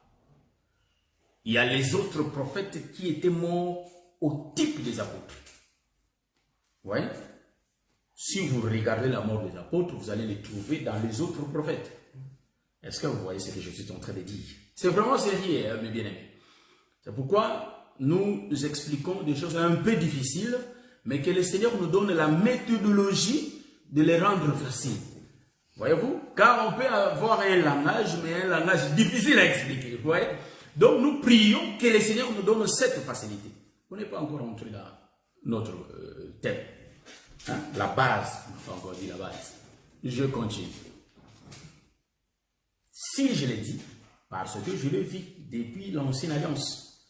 Il y a les autres prophètes qui étaient morts au type des apôtres. Vous voyez? Si vous regardez la mort des apôtres, vous allez les trouver dans les autres prophètes. Est-ce que vous voyez ce que je suis en train de dire? C'est vraiment sérieux, mes bien-aimés. C'est pourquoi nous expliquons des choses un peu difficiles, mais que le Seigneur nous donne la méthodologie de les rendre faciles. Voyez-vous? Car on peut avoir un langage, mais un langage difficile à expliquer. Vous voyez? Donc nous prions que le Seigneur nous donne cette facilité. On n'est pas encore entré dans notre thème. La base, on n'a pas encore dit la base. Je continue. Si je l'ai dit, parce que je le vis depuis l'Ancienne Alliance.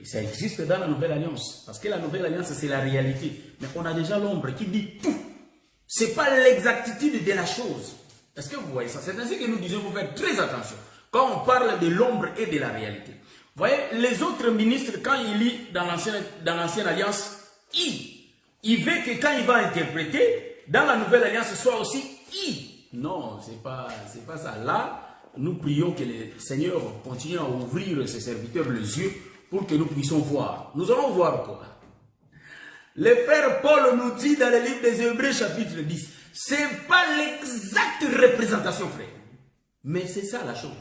Ça existe dans la Nouvelle Alliance. Parce que la Nouvelle Alliance, c'est la réalité. Mais on a déjà l'ombre qui dit tout. Ce n'est pas l'exactitude de la chose. Est-ce que vous voyez ça? C'est ainsi que nous disons, vous faites très attention. Quand on parle de l'ombre et de la réalité. Vous voyez, les autres ministres, quand ils lisent dans l'Ancienne Alliance, il veut que quand il va interpréter, dans la Nouvelle Alliance, ce soit aussi I. Non, ce n'est pas ça. Là, nous prions que le Seigneur continue à ouvrir ses serviteurs les yeux pour que nous puissions voir. Nous allons voir quoi. Le frère Paul nous dit dans le livre des Hébreux chapitre 10, ce n'est pas l'exacte représentation, frère. Mais c'est ça la chose.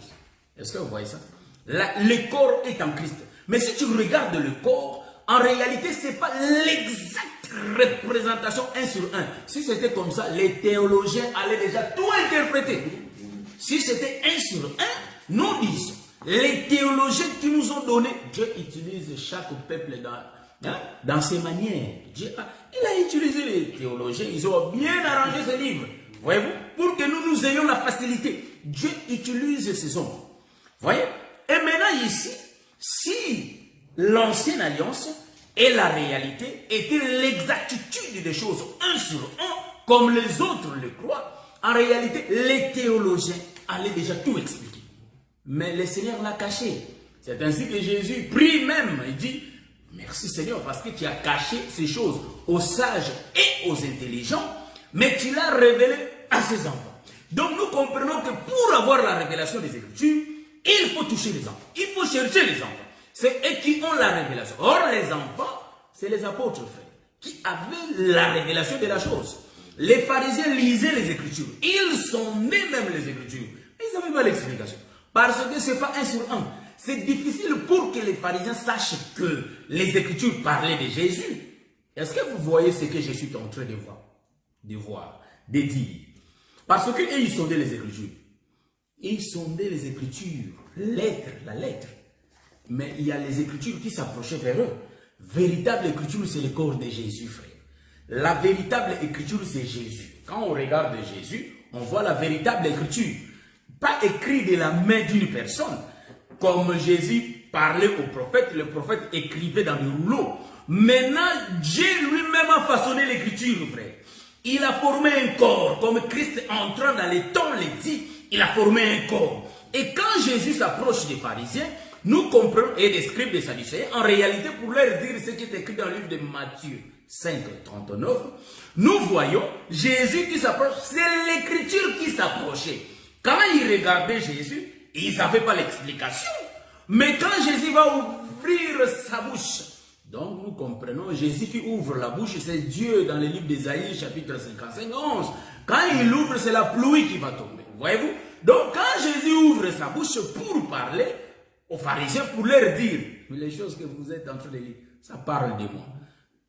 Est-ce que vous voyez ça? Le corps est en Christ. Mais si tu regardes le corps, en réalité, ce n'est pas l'exacte représentation 1 sur 1. Si c'était comme ça, les théologiens allaient déjà tout interpréter. Si c'était 1 sur 1, nous disons, les théologiens qui nous ont donné, Dieu utilise chaque peuple dans ses manières. Dieu il a utilisé les théologiens, ils ont bien arrangé ce livre. Voyez-vous, pour que nous ayons la facilité. Dieu utilise ces hommes. Voyez? Et maintenant ici, si l'ancienne alliance et la réalité étaient l'exactitude des choses 1 sur 1, comme les autres le croient, en réalité, les théologiens allaient déjà tout expliquer. Mais le Seigneur l'a caché. C'est ainsi que Jésus prie même. Il dit, merci Seigneur, parce que tu as caché ces choses aux sages et aux intelligents, mais tu l'as révélé à ses enfants. Donc nous comprenons que pour avoir la révélation des Écritures, il faut toucher les enfants. Il faut chercher les enfants. C'est eux qui ont la révélation. Or, les enfants, c'est les apôtres, frère, qui avaient la révélation de la chose. Les pharisiens lisaient les Écritures. Ils sont nés même les Écritures. Mais ils n'avaient pas l'explication. Parce que ce n'est pas 1 sur 1. C'est difficile pour que les pharisiens sachent que les Écritures parlaient de Jésus. Est-ce que vous voyez ce que je suis en train de voir, de dire? Parce qu'eux, ils sondaient les Écritures. Ils sondaient les Écritures, la lettre. Mais il y a les Écritures qui s'approchaient vers eux. Véritable Écriture, c'est le corps de Jésus, frère. La véritable Écriture, c'est Jésus. Quand on regarde Jésus, on voit la véritable Écriture. Pas écrit de la main d'une personne. Comme Jésus parlait au prophète, le prophète écrivait dans le rouleau. Maintenant, Dieu lui-même a façonné l'Écriture, frère. Il a formé un corps. Comme Christ entrant dans les temps, le dit, il a formé un corps. Et quand Jésus s'approche des pharisiens, nous comprenons, et des scribes des sadducéens, en réalité, pour leur dire ce qui est écrit dans le livre de Matthieu 5, 39, nous voyons Jésus qui s'approche, c'est l'Écriture qui s'approchait. Quand ils regardaient Jésus, ils n'avaient pas l'explication. Mais quand Jésus va ouvrir sa bouche, donc nous comprenons, Jésus qui ouvre la bouche, c'est Dieu dans le livre d'Ésaïe, chapitre 55, 11. Quand il ouvre, c'est la pluie qui va tomber. Voyez-vous? Donc quand Jésus ouvre sa bouche pour parler aux pharisiens, pour leur dire, les choses que vous êtes en train de lire, ça parle de moi.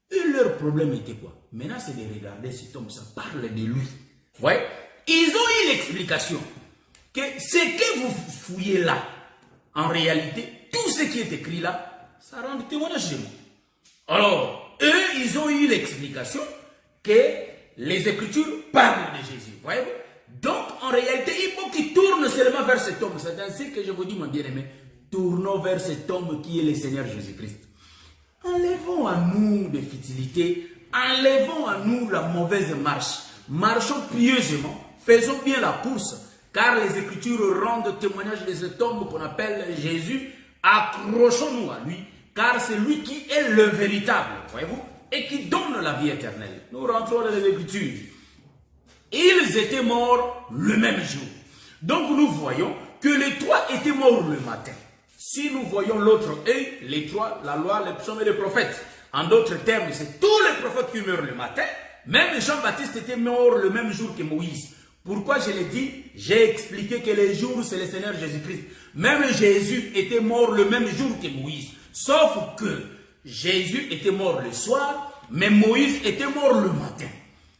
Et leur problème était quoi? Maintenant, c'est de regarder cet homme, ça parle de lui. Voyez? Ils ont eu l'explication que ce que vous fouillez là, en réalité, tout ce qui est écrit là, ça rend témoignage de moi. Alors, eux, ils ont eu l'explication que les Écritures parlent de Jésus. Voyez-vous? Donc, en réalité, il faut qu'ils tournent seulement vers cet homme. C'est ainsi que je vous dis, mon bien-aimé, tournons vers cet homme qui est le Seigneur Jésus-Christ. Enlevons à nous des futilités, enlevons à nous la mauvaise marche. Marchons pieusement, faisons bien la course, car les Écritures rendent témoignage de cet homme qu'on appelle Jésus. Accrochons-nous à lui, car c'est lui qui est le véritable, voyez-vous, et qui donne la vie éternelle. Nous rentrons dans les Écritures. Ils étaient morts le même jour. Donc nous voyons que les trois étaient morts le matin. Si nous voyons l'autre œil, les trois, la loi, les psaumes et les prophètes. En d'autres termes, c'est tous les prophètes qui meurent le matin. Même Jean-Baptiste était mort le même jour que Moïse. Pourquoi je l'ai dit? J'ai expliqué que les jours, c'est le Seigneur Jésus-Christ. Même Jésus était mort le même jour que Moïse. Sauf que Jésus était mort le soir, mais Moïse était mort le matin.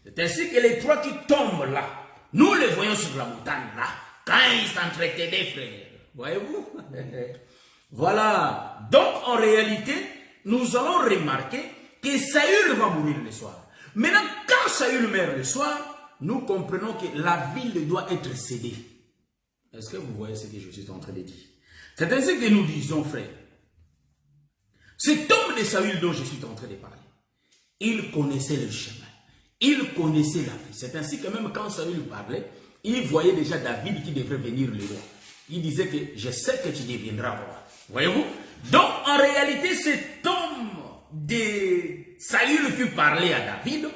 C'est ainsi que les trois qui tombent là, nous les voyons sur la montagne là, quand ils s'entretenaient, frères. Voyez-vous? Voilà. Donc, en réalité, nous allons remarquer que Saül va mourir le soir. Maintenant, quand Saül meurt le soir, nous comprenons que la ville doit être cédée. Est-ce que vous voyez ce que je suis en train de dire? C'est ainsi que nous disons, frère. Cet homme de Saül dont je suis en train de parler, il connaissait le chemin, il connaissait la vie. C'est ainsi que même quand Saül parlait, il voyait déjà David qui devrait venir le roi. Il disait que je sais que tu deviendras roi. Voyez-vous? Donc en réalité, cet homme de Saül qui parlait à David,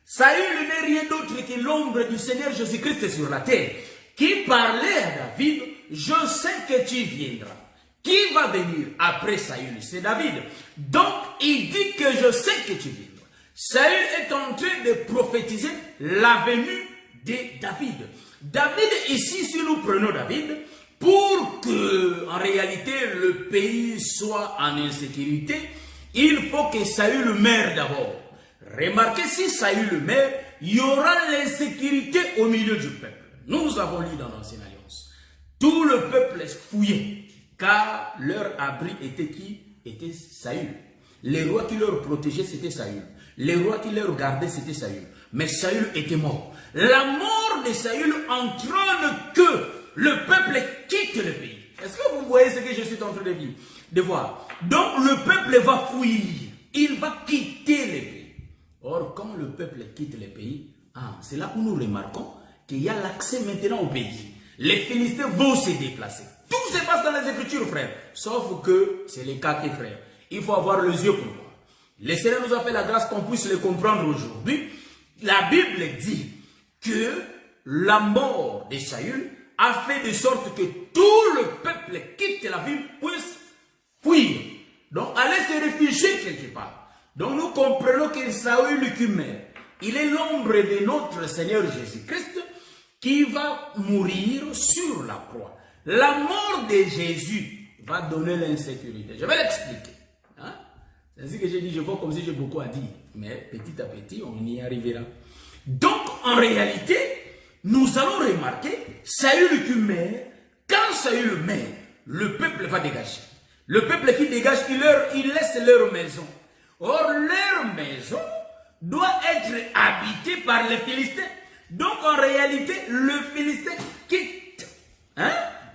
Saül n'est rien d'autre que l'ombre du Seigneur Jésus-Christ sur la terre, qui parlait à David, je sais que tu viendras. Qui va venir après Saül? C'est David. Donc il dit que je sais que tu viendras. Saül est en train de prophétiser la venue de David. David, ici, si nous prenons David, pour que, en réalité, le pays soit en insécurité, il faut que Saül meure d'abord. Remarquez, si Saül meurt, il y aura l'insécurité au milieu du peuple. Nous avons lu dans l'Ancienne Alliance. Tout le peuple est fouillé, car leur abri était qui? Était Saül. Les rois qui leur protégeaient, c'était Saül. Les rois qui leur gardaient, c'était Saül. Mais Saül était mort. La mort de Saül entraîne que le peuple quitte le pays. Est-ce que vous voyez ce que je suis en train de voir? Donc le peuple va fuir. Il va quitter le pays. Or, quand le peuple quitte le pays, c'est là où nous remarquons qu'il y a l'accès maintenant au pays. Les Philistins vont se déplacer. Tout se passe dans les Écritures, frère. Sauf que c'est les cas qui, frère. Il faut avoir les yeux pour voir. Le Seigneur nous a fait la grâce qu'on puisse le comprendre aujourd'hui. La Bible dit que la mort de Saül a fait de sorte que tout le peuple quitte la ville puisse fuir. Donc, aller se réfugier quelque part. Donc, nous comprenons que Saül qui meurt, il est l'ombre de notre Seigneur Jésus-Christ qui va mourir sur la croix. La mort de Jésus va donner l'insécurité. Je vais l'expliquer. C'est ainsi que j'ai dit, je vois comme si j'ai beaucoup à dire. Mais petit à petit, on y arrivera. Donc, en réalité, nous allons remarquer, Saül qui meurt, quand Saül meurt, le peuple va dégager. Le peuple qui dégage, il laisse leur maison. Or, leur maison doit être habitée par les Philistins. Donc, en réalité, le Philistin quitte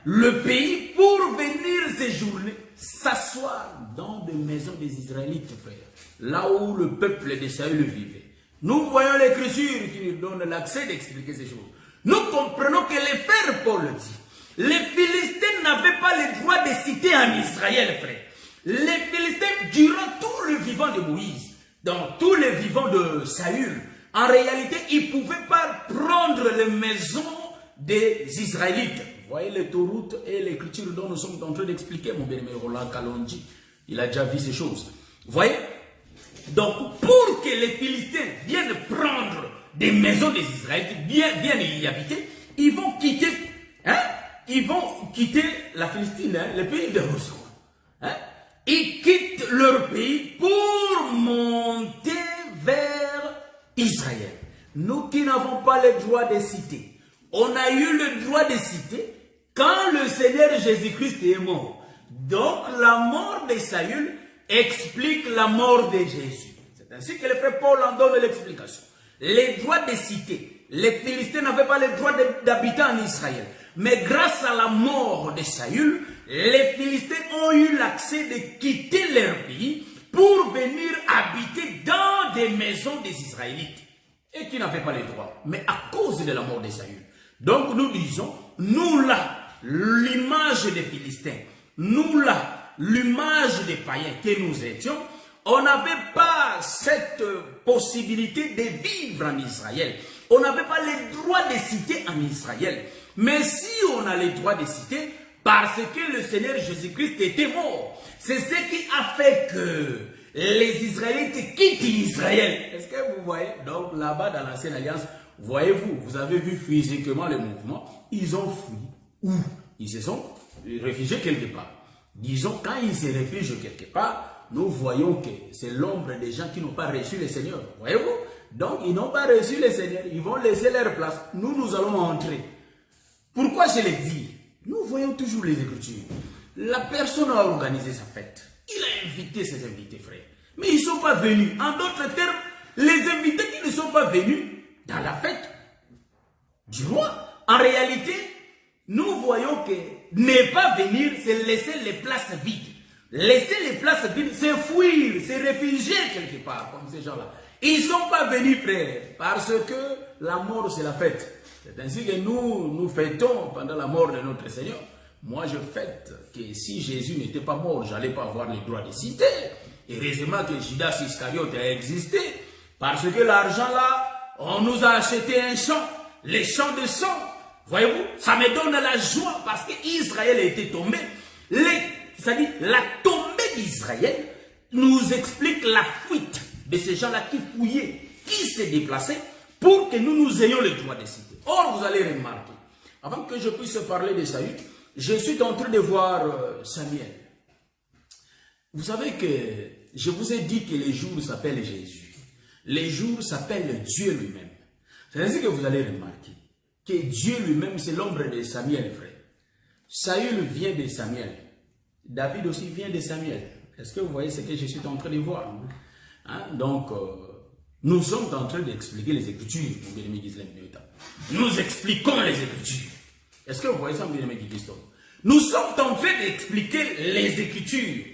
le pays pour venir séjourner, s'asseoir dans des maisons des Israélites, frère. Là où le peuple de Saül vivait. Nous voyons l'Écriture qui nous donne l'accès d'expliquer ces choses. Nous comprenons que le Père Paul dit, les Philistins n'avaient pas le droit de citer en Israël, frère. Les Philistins, durant tout le vivant de Moïse, dans tous les vivants de Saül, en réalité, ils ne pouvaient pas prendre les maisons des Israélites. Vous voyez les Tauroutes et l'Écriture dont nous sommes en train d'expliquer, mon bien-aimé Roland Kalonji, il a déjà vu ces choses. Vous voyez? Donc, pour que les Philistins viennent prendre des maisons des Israélites, viennent y habiter, ils vont quitter, la Philistine, le pays de Roscoe. Ils quittent leur pays pour monter vers Israël. Nous qui n'avons pas le droit de citer, on a eu le droit de citer quand le Seigneur Jésus-Christ est mort. Donc, la mort de Saül explique la mort de Jésus. C'est ainsi que le frère Paul en donne l'explication. Les droits de citer, les Philistins n'avaient pas le droit d'habiter en Israël. Mais grâce à la mort de Saül, les Philistins ont eu l'accès de quitter leur pays pour venir habiter dans des maisons des Israélites. Et qui n'avaient pas le droit. Mais à cause de la mort de Saül. Donc nous disons, nous là, l'image des Philistins, nous là, l'image des païens que nous étions, on n'avait pas cette possibilité de vivre en Israël. On n'avait pas le droit de citer en Israël. Mais si on a le droit de citer, parce que le Seigneur Jésus-Christ était mort. C'est ce qui a fait que les Israélites quittent Israël. Est-ce que vous voyez? Donc là-bas dans l'Ancienne Alliance, voyez-vous, vous avez vu physiquement le mouvement. Ils ont fui. Où? Ils se sont réfugiés quelque part. Disons, quand ils se réfugient quelque part, nous voyons que c'est l'ombre des gens qui n'ont pas reçu le Seigneur. Voyez-vous? Donc, ils n'ont pas reçu le Seigneur. Ils vont laisser leur place. Nous allons entrer. Pourquoi je l'ai dit? Nous voyons toujours les Écritures. La personne a organisé sa fête. Il a invité ses invités, frères. Mais ils ne sont pas venus. En d'autres termes, les invités qui ne sont pas venus dans la fête du roi, en réalité, nous voyons que ne pas venir, c'est laisser les places vides. laisser les places vides, c'est fuir, c'est réfugier quelque part, comme ces gens-là. Ils ne sont pas venus, frère, parce que la mort, c'est la fête. C'est ainsi que nous fêtons pendant la mort de notre Seigneur. Moi, je fête que si Jésus n'était pas mort, je n'allais pas avoir le droit de citer. Heureusement que Judas Iscariote a existé, parce que l'argent là, on nous a acheté un champ, les champs de sang. Voyez-vous, ça me donne la joie parce qu'Israël a été tombé. C'est-à-dire, la tombée d'Israël nous explique la fuite de ces gens-là qui fouillaient, qui s'est déplacé pour que nous ayons le droit de citer. Or, vous allez remarquer, avant que je puisse parler de Saül, je suis en train de voir Samuel. Vous savez que je vous ai dit que les jours s'appellent Jésus. Les jours s'appellent Dieu lui-même. C'est ainsi que vous allez remarquer que Dieu lui-même, c'est l'ombre de Samuel, frère. Saül vient de Samuel. David aussi vient de Samuel. Est-ce que vous voyez ce que je suis en train de voir? Hein? Donc, nous sommes en train d'expliquer les Écritures, mon bien-aimé Gisèle Newton. Nous expliquons les Écritures. Est-ce que vous voyez ça, mon bien-aimé Gisèle? Nous sommes en train d'expliquer les Écritures.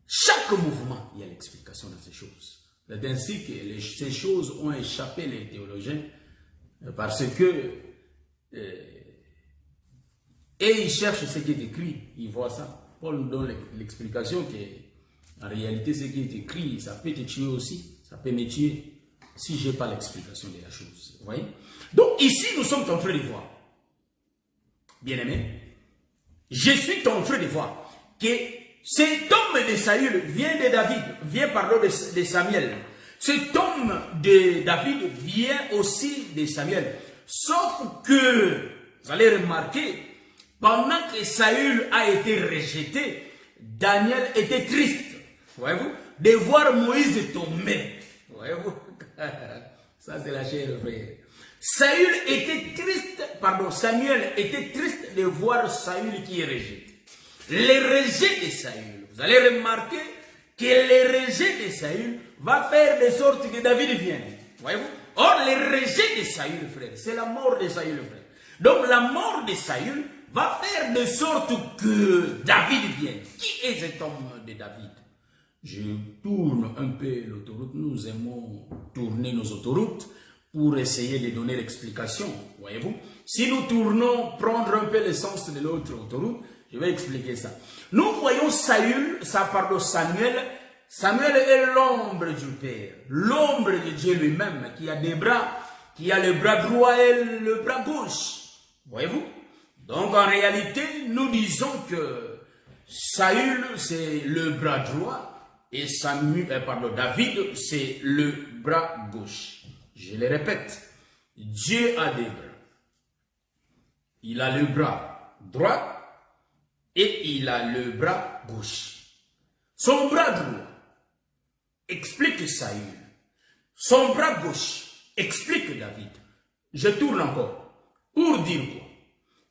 Chaque mouvement, il y a l'explication de ces choses. C'est ainsi que ces choses ont échappé les théologiens parce que et ils cherchent ce qui est écrit, ils voient ça. Paul nous donne l'explication que en réalité ce qui est écrit, ça peut te tuer aussi, ça peut me tuer si je n'ai pas l'explication de la chose. Vous voyez? Donc ici nous sommes en train de voir, bien aimé, je suis en train de voir que cet homme de Saül vient de David, vient de Samuel. Cet homme de David vient aussi de Samuel. Sauf que, vous allez remarquer, pendant que Saül a été rejeté, Daniel était triste, voyez-vous, de voir Moïse tomber. Voyez-vous, ça c'est la chair, frère. Samuel était triste de voir Saül qui est rejeté. Le rejet de Saül, vous allez remarquer que le rejet de Saül va faire de sorte que David vienne. Voyez-vous? Or, le rejet de Saül, frère, c'est la mort de Saül, frère. Donc, la mort de Saül va faire de sorte que David vienne. Qui est cet homme de David? Je tourne un peu l'autoroute. Nous aimons tourner nos autoroutes pour essayer de donner l'explication. Voyez-vous? Si nous tournons, prendre un peu le sens de l'autre autoroute, je vais expliquer ça. Nous voyons Samuel. Samuel est l'ombre du Père, l'ombre de Dieu lui-même, qui a des bras, qui a le bras droit et le bras gauche. Voyez-vous? Donc en réalité, nous disons que Saül, c'est le bras droit et David, c'est le bras gauche. Je le répète, Dieu a des bras. Il a le bras droit et il a le bras gauche. Son bras droit explique Saül. Son bras gauche explique David. Je tourne encore. Pour dire quoi?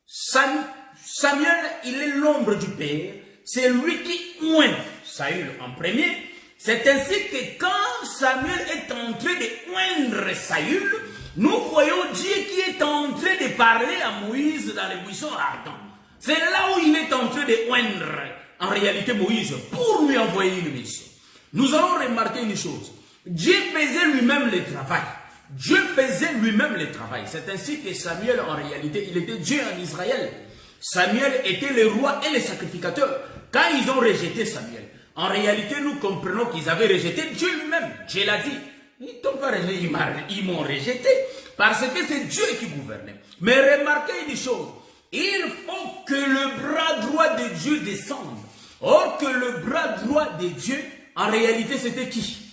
Samuel, il est l'ombre du Père. C'est lui qui oint Saül en premier. C'est ainsi que quand Samuel est en train de oindre Saül, nous voyons Dieu qui est en train de parler à Moïse dans les buissons ardents. C'est là où il est en train de oindre en réalité Moïse pour lui envoyer une mission. Nous allons remarquer une chose. Dieu faisait lui-même le travail. Dieu faisait lui-même le travail. C'est ainsi que Samuel, en réalité, il était Dieu en Israël. Samuel était le roi et le sacrificateur. Quand ils ont rejeté Samuel, en réalité, nous comprenons qu'ils avaient rejeté Dieu lui-même. Dieu l'a dit. Ils t'ont pas rejeté, ils m'ont rejeté parce que c'est Dieu qui gouvernait. Mais remarquez une chose. Il faut que le bras droit de Dieu descende. Or que le bras droit de Dieu, en réalité, c'était qui?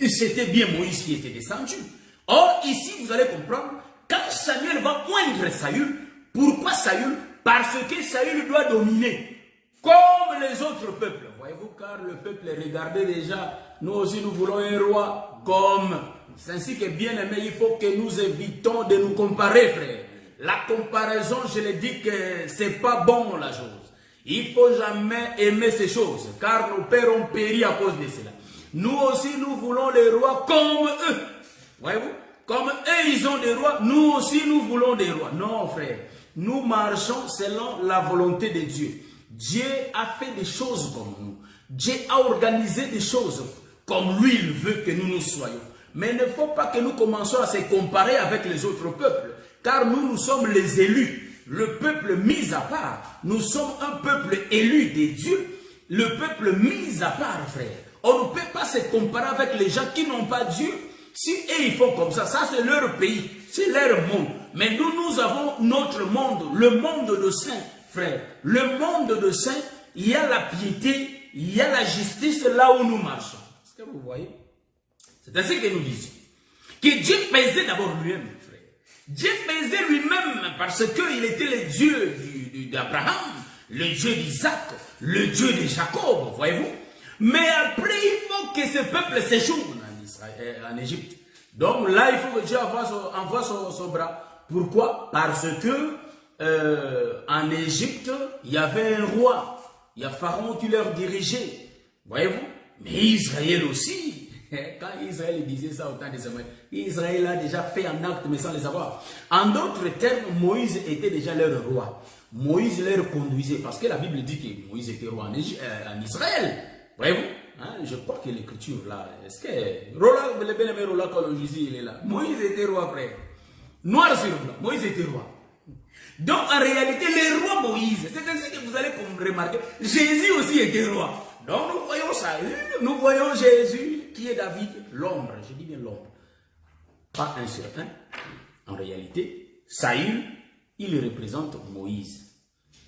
C'était bien Moïse qui était descendu. Or, ici, vous allez comprendre, quand Samuel va oindre Saül, pourquoi Saül? Parce que Saül doit dominer, comme les autres peuples. Voyez-vous, car le peuple regardait déjà, nous aussi nous voulons un roi comme. C'est ainsi que bien aimé, il faut que nous évitons de nous comparer, frère. La comparaison, je l'ai dit que c'est pas bon la chose. Il ne faut jamais aimer ces choses, car nos pères ont péri à cause de cela. Nous aussi, nous voulons les rois comme eux. Voyez-vous? Comme eux, ils ont des rois, nous aussi, nous voulons des rois. Non, frère. Nous marchons selon la volonté de Dieu. Dieu a fait des choses comme nous. Dieu a organisé des choses comme lui il veut que nous soyons. Mais il ne faut pas que nous commencions à se comparer avec les autres peuples. Car nous sommes les élus. Le peuple mis à part. Nous sommes un peuple élu de Dieu. Le peuple mis à part, frère. On ne peut pas se comparer avec les gens qui n'ont pas Dieu. Si eux ils font comme ça c'est leur pays, c'est leur monde. Mais nous avons notre monde, le monde de saints, frère. Le monde de saints, il y a la piété, il y a la justice là où nous marchons. Est-ce que vous voyez? C'est ainsi que nous disons. Que Dieu faisait d'abord lui-même, frère. Dieu faisait lui-même parce qu'il était le Dieu d'Abraham, le Dieu d'Isaac, le Dieu de Jacob, voyez-vous. Mais après, il faut que ce peuple séjourne en Égypte. Donc là, il faut que Dieu envoie son bras. Pourquoi? Parce que en Égypte, il y avait un roi. Il y a Pharaon qui leur dirigeait. Voyez-vous? Mais Israël aussi. Quand Israël disait ça au temps des Samuel, Israël a déjà fait un acte mais sans les avoir. En d'autres termes, Moïse était déjà leur roi. Moïse leur conduisait. Parce que la Bible dit que Moïse était roi en Israël. Voyez-vous? Hein, je crois que l'écriture là, est-ce que le bien-aimé Roland Jésus il est là? Moïse était roi, frère. Noir sur blanc, Moïse était roi. Donc en réalité, le roi Moïse, c'est ainsi que vous allez remarquer, Jésus aussi était roi. Donc nous voyons ça, nous voyons Jésus qui est David, l'ombre, je dis bien l'ombre. Pas un certain. En réalité, Saül, il représente Moïse.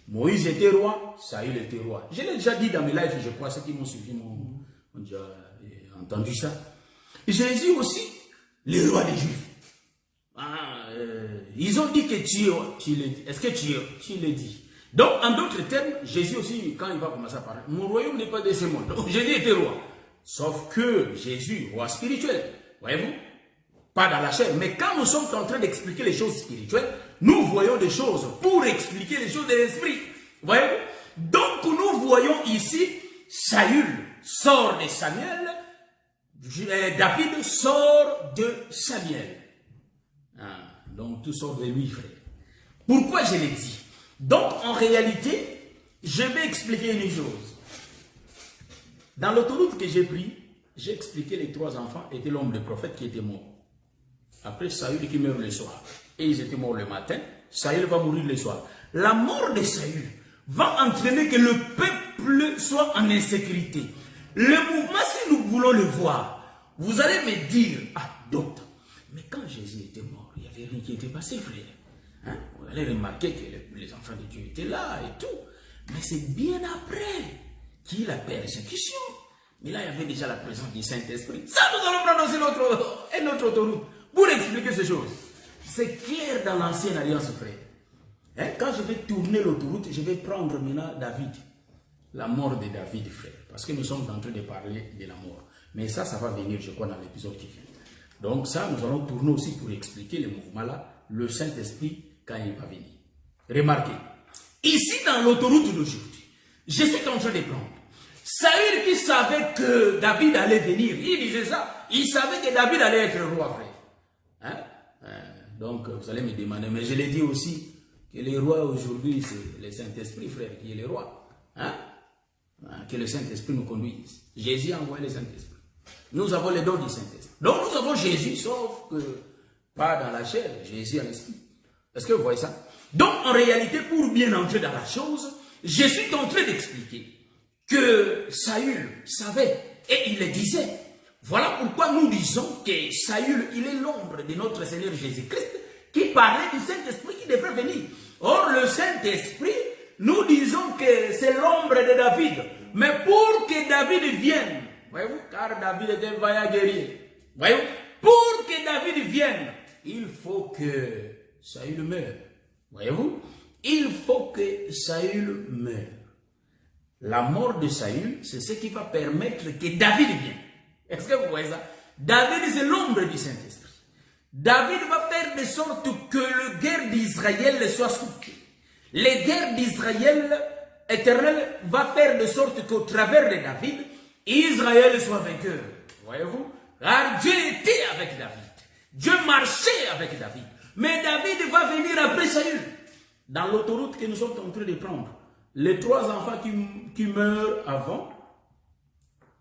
Moïse était roi, Saül était roi. Je l'ai déjà dit dans mes lives, je crois, ceux qui m'ont suivi m'ont déjà entendu ça. Jésus aussi, le roi des Juifs. Ils ont dit que tu l'as dit. Est-ce que tu l'as dit? Donc, en d'autres termes, Jésus aussi, quand il va commencer à parler, mon royaume n'est pas de ce monde. Donc, Jésus était roi. Sauf que Jésus, roi spirituel, voyez-vous, pas dans la chair. Mais quand nous sommes en train d'expliquer les choses spirituelles, nous voyons des choses pour expliquer les choses de l'esprit. Voyez-vous? Donc, nous voyons ici, Saül sort de Samuel, David sort de Samuel. Donc, tout sort de lui, frère. Pourquoi je l'ai dit? Donc, en réalité, je vais expliquer une chose. Dans l'autoroute que j'ai pris, j'ai expliqué les 3 enfants étaient l'homme de prophète qui était mort. Après, Saül qui meurt le soir. Et ils étaient morts le matin. Saül va mourir le soir. La mort de Saül va entraîner que le peuple soit en insécurité. Le mouvement, si nous voulons le voir, vous allez me dire, ah, docteur, mais quand Jésus était mort, il n'y avait rien qui était passé, frère. Hein? Vous allez remarquer que les enfants de Dieu étaient là et tout. Mais c'est bien après qu'il y a eu la persécution. Mais là, il y avait déjà la présence du Saint-Esprit. Ça, nous allons prendre aussi notre autoroute pour expliquer ces choses. C'est clair dans l'ancienne alliance, frère. Hein? Quand je vais tourner l'autoroute, je vais prendre maintenant David. La mort de David, frère. Parce que nous sommes en train de parler de la mort. Mais ça va venir, je crois, dans l'épisode qui vient. Donc ça, nous allons tourner aussi pour expliquer le mouvement-là, le Saint-Esprit, quand il va venir. Remarquez, ici dans l'autoroute d'aujourd'hui, je suis en train de prendre. Saül qui savait que David allait venir, il disait ça, il savait que David allait être roi, frère. Hein? Donc vous allez me demander, mais je l'ai dit aussi, que les rois aujourd'hui, c'est le Saint-Esprit, frère, qui est le roi. Hein? Que le Saint-Esprit nous conduise. Jésus a envoyé le Saint-Esprit. Nous avons les dons du Saint-Esprit. Donc nous avons Jésus, sauf que pas dans la chair, Jésus en esprit. Est-ce que vous voyez ça? Donc en réalité, pour bien entrer dans la chose, je suis en train d'expliquer que Saül savait et il le disait. Voilà pourquoi nous disons que Saül, il est l'ombre de notre Seigneur Jésus-Christ qui parlait du Saint-Esprit qui devrait venir. Or le Saint-Esprit, nous disons que c'est l'ombre de David. Mais pour que David vienne, voyez-vous, car David était un vaillant guerrier. Voyez-vous, pour que David vienne, il faut que Saül meure. Voyez-vous, il faut que Saül meure. La mort de Saül, c'est ce qui va permettre que David vienne. Est-ce que vous voyez ça? David, c'est l'ombre du Saint-Esprit. David va faire de sorte que le guerre d'Israël soit souple. Les guerres d'Israël éternel va faire de sorte qu'au travers de David, Israël soit vainqueur. Voyez-vous? Car Dieu était avec David. Dieu marchait avec David. Mais David va venir après Saül. dans l'autoroute que nous sommes en train de prendre. Les 3 enfants qui meurent avant,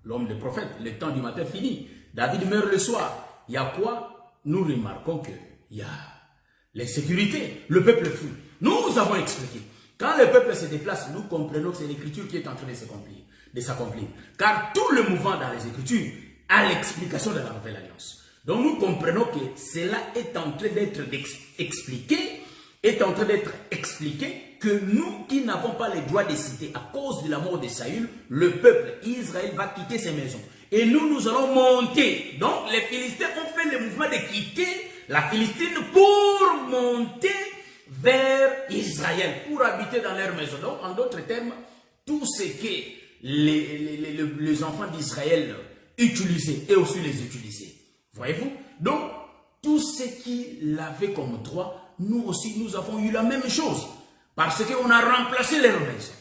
l'homme des prophètes, le temps du matin fini. David meurt le soir. Il y a quoi? Nous remarquons qu'il y a l'insécurité. Le peuple fuit. Nous avons expliqué. Quand le peuple se déplace, nous comprenons que c'est l'écriture qui est en train de s'accomplir. Car tout le mouvement dans les écritures a l'explication de la nouvelle alliance. Donc nous comprenons que cela est en train d'être expliqué, que nous qui n'avons pas le droit de citer à cause de la mort de Saül, le peuple Israël va quitter ses maisons. Et nous allons monter. Donc les Philistins ont fait le mouvement de quitter la Philistine pour monter vers Israël, pour habiter dans leur maison. Donc en d'autres termes, tout ce que les enfants d'Israël utilisaient et aussi les utilisaient. Voyez-vous? Donc tout ce qu'ils avaient comme droit, nous aussi nous avons eu la même chose. Parce qu'on a remplacé les maisons.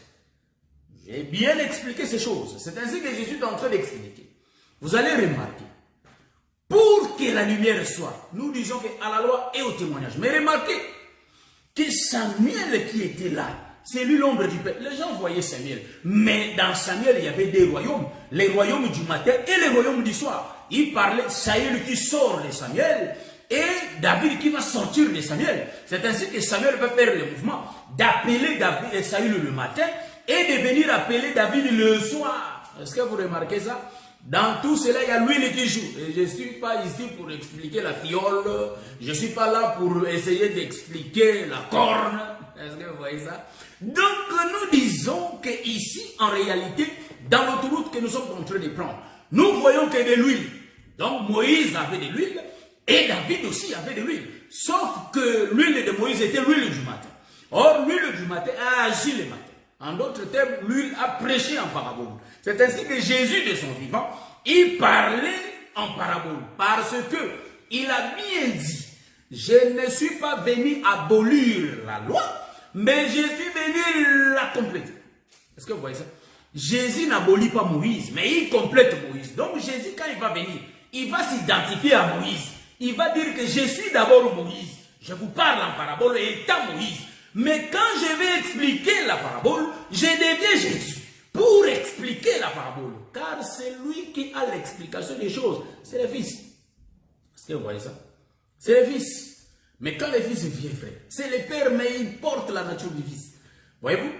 J'ai bien expliqué ces choses. C'est ainsi que Jésus est en train d'expliquer. Vous allez remarquer, pour que la lumière soit, nous disons qu'à la loi et au témoignage. Mais remarquez que Samuel qui était là, c'est lui l'ombre du peuple. Les gens voyaient Samuel. Mais dans Samuel, il y avait des royaumes. Les royaumes du matin et les royaumes du soir. Il parlait Saül qui sort de Samuel et David qui va sortir de Samuel. C'est ainsi que Samuel va faire le mouvement d'appeler Saül le matin et de venir appeler David le soir. Est-ce que vous remarquez ça? Dans tout cela, il y a l'huile qui joue. Et je ne suis pas ici pour expliquer la fiole. Je ne suis pas là pour essayer d'expliquer la corne. Est-ce que vous voyez ça? Donc, nous disons qu'ici, en réalité, dans l'autoroute que nous sommes en train de prendre, nous voyons que de l'huile. Donc, Moïse avait de l'huile et David aussi avait de l'huile. Sauf que l'huile de Moïse était l'huile du matin. Or, l'huile du matin a agi le matin. En d'autres termes, l'huile a prêché en parabole. C'est ainsi que Jésus, de son vivant, il parlait en parabole. Parce que il a bien dit, je ne suis pas venu abolir la loi, mais je suis venu la compléter. Est-ce que vous voyez ça? Jésus n'abolit pas Moïse, mais il complète Moïse. Donc Jésus, quand il va venir, il va s'identifier à Moïse. Il va dire que je suis d'abord Moïse. Je vous parle en parabole étant Moïse. Mais quand je vais expliquer la parabole, je deviens Jésus pour expliquer la parabole. Car c'est lui qui a l'explication des choses. C'est le Fils. Est-ce que vous voyez ça? C'est le Fils. Mais quand le Fils vient, frère, c'est le Père, mais il porte la nature du Fils. Voyez-vous?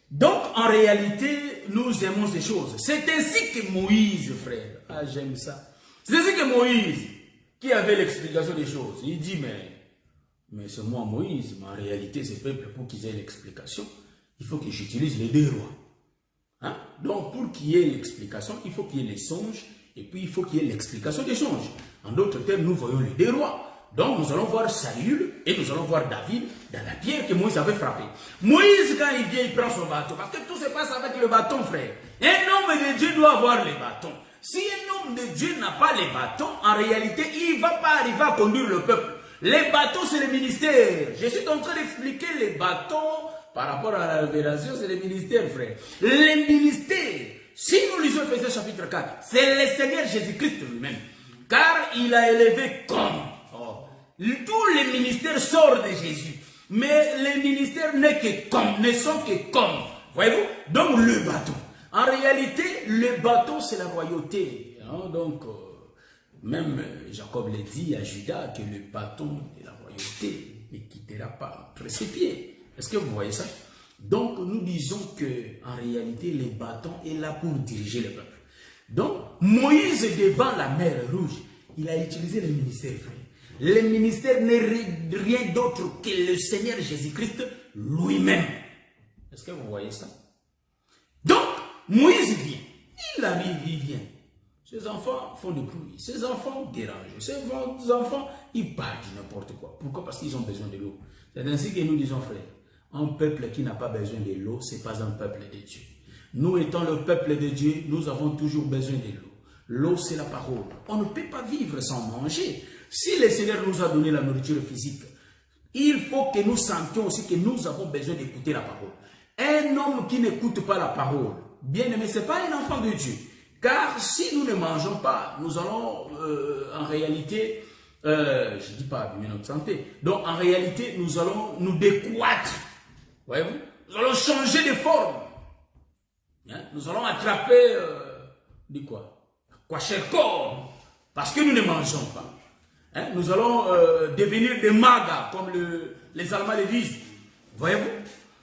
Donc, en réalité, nous aimons ces choses. C'est ainsi que Moïse, frère, ah j'aime ça. C'est ainsi que Moïse, qui avait l'explication des choses, il dit, mais c'est moi Moïse, mais en réalité, ces peuples, pour qu'ils aient l'explication, il faut que j'utilise les deux rois. Hein? Donc, pour qu'il y ait l'explication, il faut qu'il y ait les songes, et puis il faut qu'il y ait l'explication des songes. En d'autres termes, nous voyons les deux rois. Donc, nous allons voir Saül et nous allons voir David dans la pierre que Moïse avait frappée. Moïse, quand il vient, il prend son bâton. Parce que tout se passe avec le bâton, frère. Un homme de Dieu doit avoir les bâtons. Si un homme de Dieu n'a pas les bâtons, en réalité, il ne va pas arriver à conduire le peuple. Les bâtons, c'est le ministère. Je suis en train d'expliquer les bâtons par rapport à la révélation, c'est le ministère, frère. Les ministères, si nous lisons Ephésiens chapitre 4, c'est le Seigneur Jésus-Christ lui-même. Car il a élevé comme. Tous les ministères sortent de Jésus. Mais les ministères ne sont que comme. Voyez-vous? Donc le bâton. En réalité, le bâton, c'est la royauté. Hein? Donc, même Jacob l'a dit à Judas que le bâton de la royauté ne quittera pas entre ses pieds. Est-ce que vous voyez ça? Donc, nous disons que en réalité, le bâton est là pour diriger le peuple. Donc, Moïse, devant la mer Rouge, il a utilisé le ministère, frère. Le ministère n'est rien d'autre que le Seigneur Jésus-Christ lui-même. Est-ce que vous voyez ça? Donc, Moïse vient. Il arrive, il vient. Ces enfants font du bruit. Ces enfants dérangent. Ces enfants, ils parlent de n'importe quoi. Pourquoi? Parce qu'ils ont besoin de l'eau. C'est ainsi que nous disons, frère, un peuple qui n'a pas besoin de l'eau, ce n'est pas un peuple de Dieu. Nous étant le peuple de Dieu, nous avons toujours besoin de l'eau. L'eau, c'est la parole. On ne peut pas vivre sans manger. Si le Seigneur nous a donné la nourriture physique, il faut que nous sentions aussi que nous avons besoin d'écouter la parole. Un homme qui n'écoute pas la parole, bien aimé, ce n'est pas un enfant de Dieu. Car si nous ne mangeons pas, nous allons en réalité, je ne dis pas abîmer notre santé, donc en réalité, nous allons nous décroître. Voyez-vous? Nous allons changer de forme. Hein? Nous allons attraper, dit quoi? Kwashiorkor, parce que nous ne mangeons pas. Hein? Nous allons devenir des magas, comme les Allemands le disent. Voyez-vous?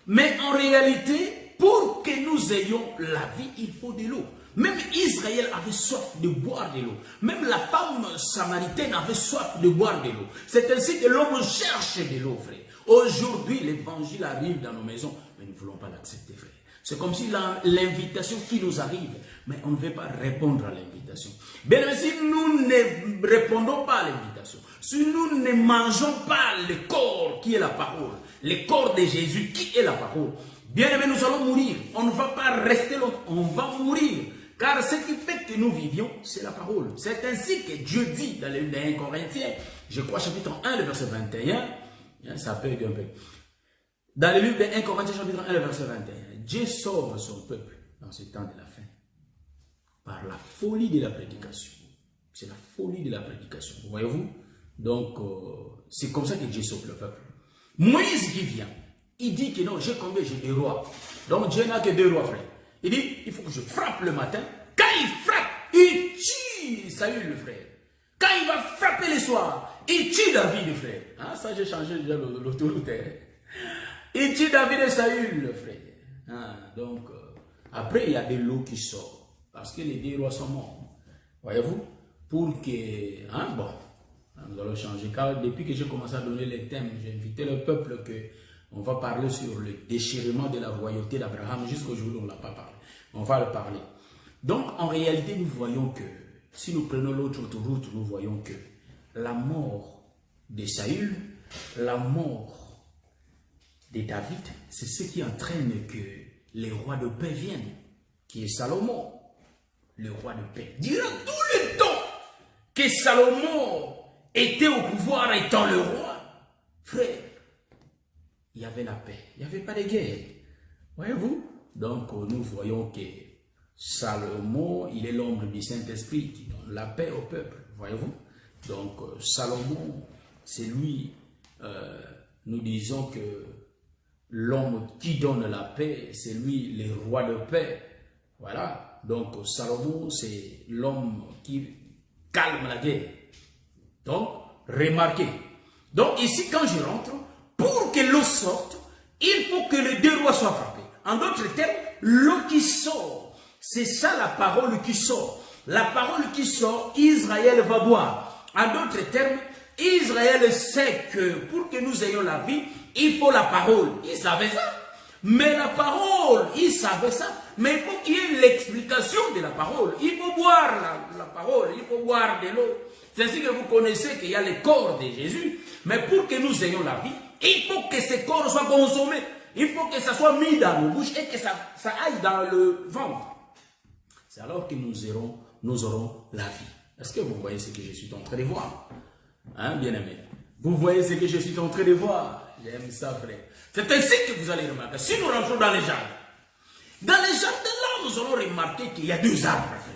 Mais en réalité, pour que nous ayons la vie, il faut de l'eau. Même Israël avait soif de boire de l'eau. Même la femme samaritaine avait soif de boire de l'eau. C'est ainsi que l'homme cherche de l'eau, frère. Aujourd'hui, l'évangile arrive dans nos maisons, mais nous ne voulons pas l'accepter, frère. C'est comme si l'invitation qui nous arrive, mais on ne veut pas répondre à l'invitation. Bien, mais si nous ne répondons pas à l'invitation, si nous ne mangeons pas le corps qui est la parole, le corps de Jésus qui est la parole, bien aimé, nous allons mourir. On ne va pas rester longtemps, on va mourir. Car ce qui fait que nous vivions, c'est la parole. C'est ainsi que Dieu dit dans le livre de 1 Corinthiens, je crois chapitre 1, le verset 21, ça peut être un peu. Dans le livre de 1 Corinthiens chapitre 1, le verset 21, Dieu sauve son peuple dans ce temps de la fin par la folie de la prédication. C'est la folie de la prédication, voyez-vous? Donc, c'est comme ça que Dieu sauve le peuple. Moïse qui vient, il dit que non, j'ai combien? J'ai 2 rois. Donc Dieu n'a que 2 rois, frère. Il dit, il faut que je frappe le matin. Quand il frappe, il tue Saül, le frère. Quand il va frapper le soir, il tue David, le frère. Ah, ça, j'ai changé déjà l'autoroute. Il tue David et Saül, le frère. Ah, donc, après, il y a de l'eau qui sort. Parce que les 2 rois sont morts. Voyez-vous? Pour que... Hein, bon, nous allons changer. Car depuis que j'ai commencé à donner les thèmes, j'ai invité le peuple que... On va parler sur le déchirement de la royauté d'Abraham jusqu'au jour où on ne l'a pas parlé. On va le parler. Donc, en réalité, nous voyons que, si nous prenons l'autre autoroute, nous voyons que la mort de Saül, la mort de David, c'est ce qui entraîne que les rois de paix viennent, qui est Salomon, le roi de paix. Durant tout le temps que Salomon était au pouvoir étant le roi, frère, il y avait la paix, il n'y avait pas de guerre. Voyez-vous? Donc, nous voyons que Salomon, il est l'ombre du Saint-Esprit qui donne la paix au peuple. Voyez-vous? Donc, Salomon, c'est lui, nous disons que l'homme qui donne la paix, c'est lui, le roi de paix. Voilà. Donc, Salomon, c'est l'homme qui calme la guerre. Donc, remarquez. Donc, ici, quand je rentre, pour que l'eau sorte, il faut que les 2 rois soient frappés. En d'autres termes, l'eau qui sort, c'est ça la parole qui sort. La parole qui sort, Israël va boire. En d'autres termes, Israël sait que pour que nous ayons la vie, il faut la parole. Il savait ça. Mais la parole, il savait ça. Mais il faut qu'il y ait l'explication de la parole. Il faut boire la parole, il faut boire de l'eau. C'est ainsi que vous connaissez qu'il y a le corps de Jésus. Mais pour que nous ayons la vie, il faut que ce corps soit consommé. Il faut que ça soit mis dans nos bouches et que ça aille dans le ventre. C'est alors que nous aurons la vie. Est-ce que vous voyez ce que je suis en train de voir? Hein, bien aimé? Vous voyez ce que je suis en train de voir? J'aime ça, frère. C'est ainsi que vous allez remarquer. Si nous rentrons dans les jardins, là, nous allons remarquer qu'il y a 2 arbres, frère.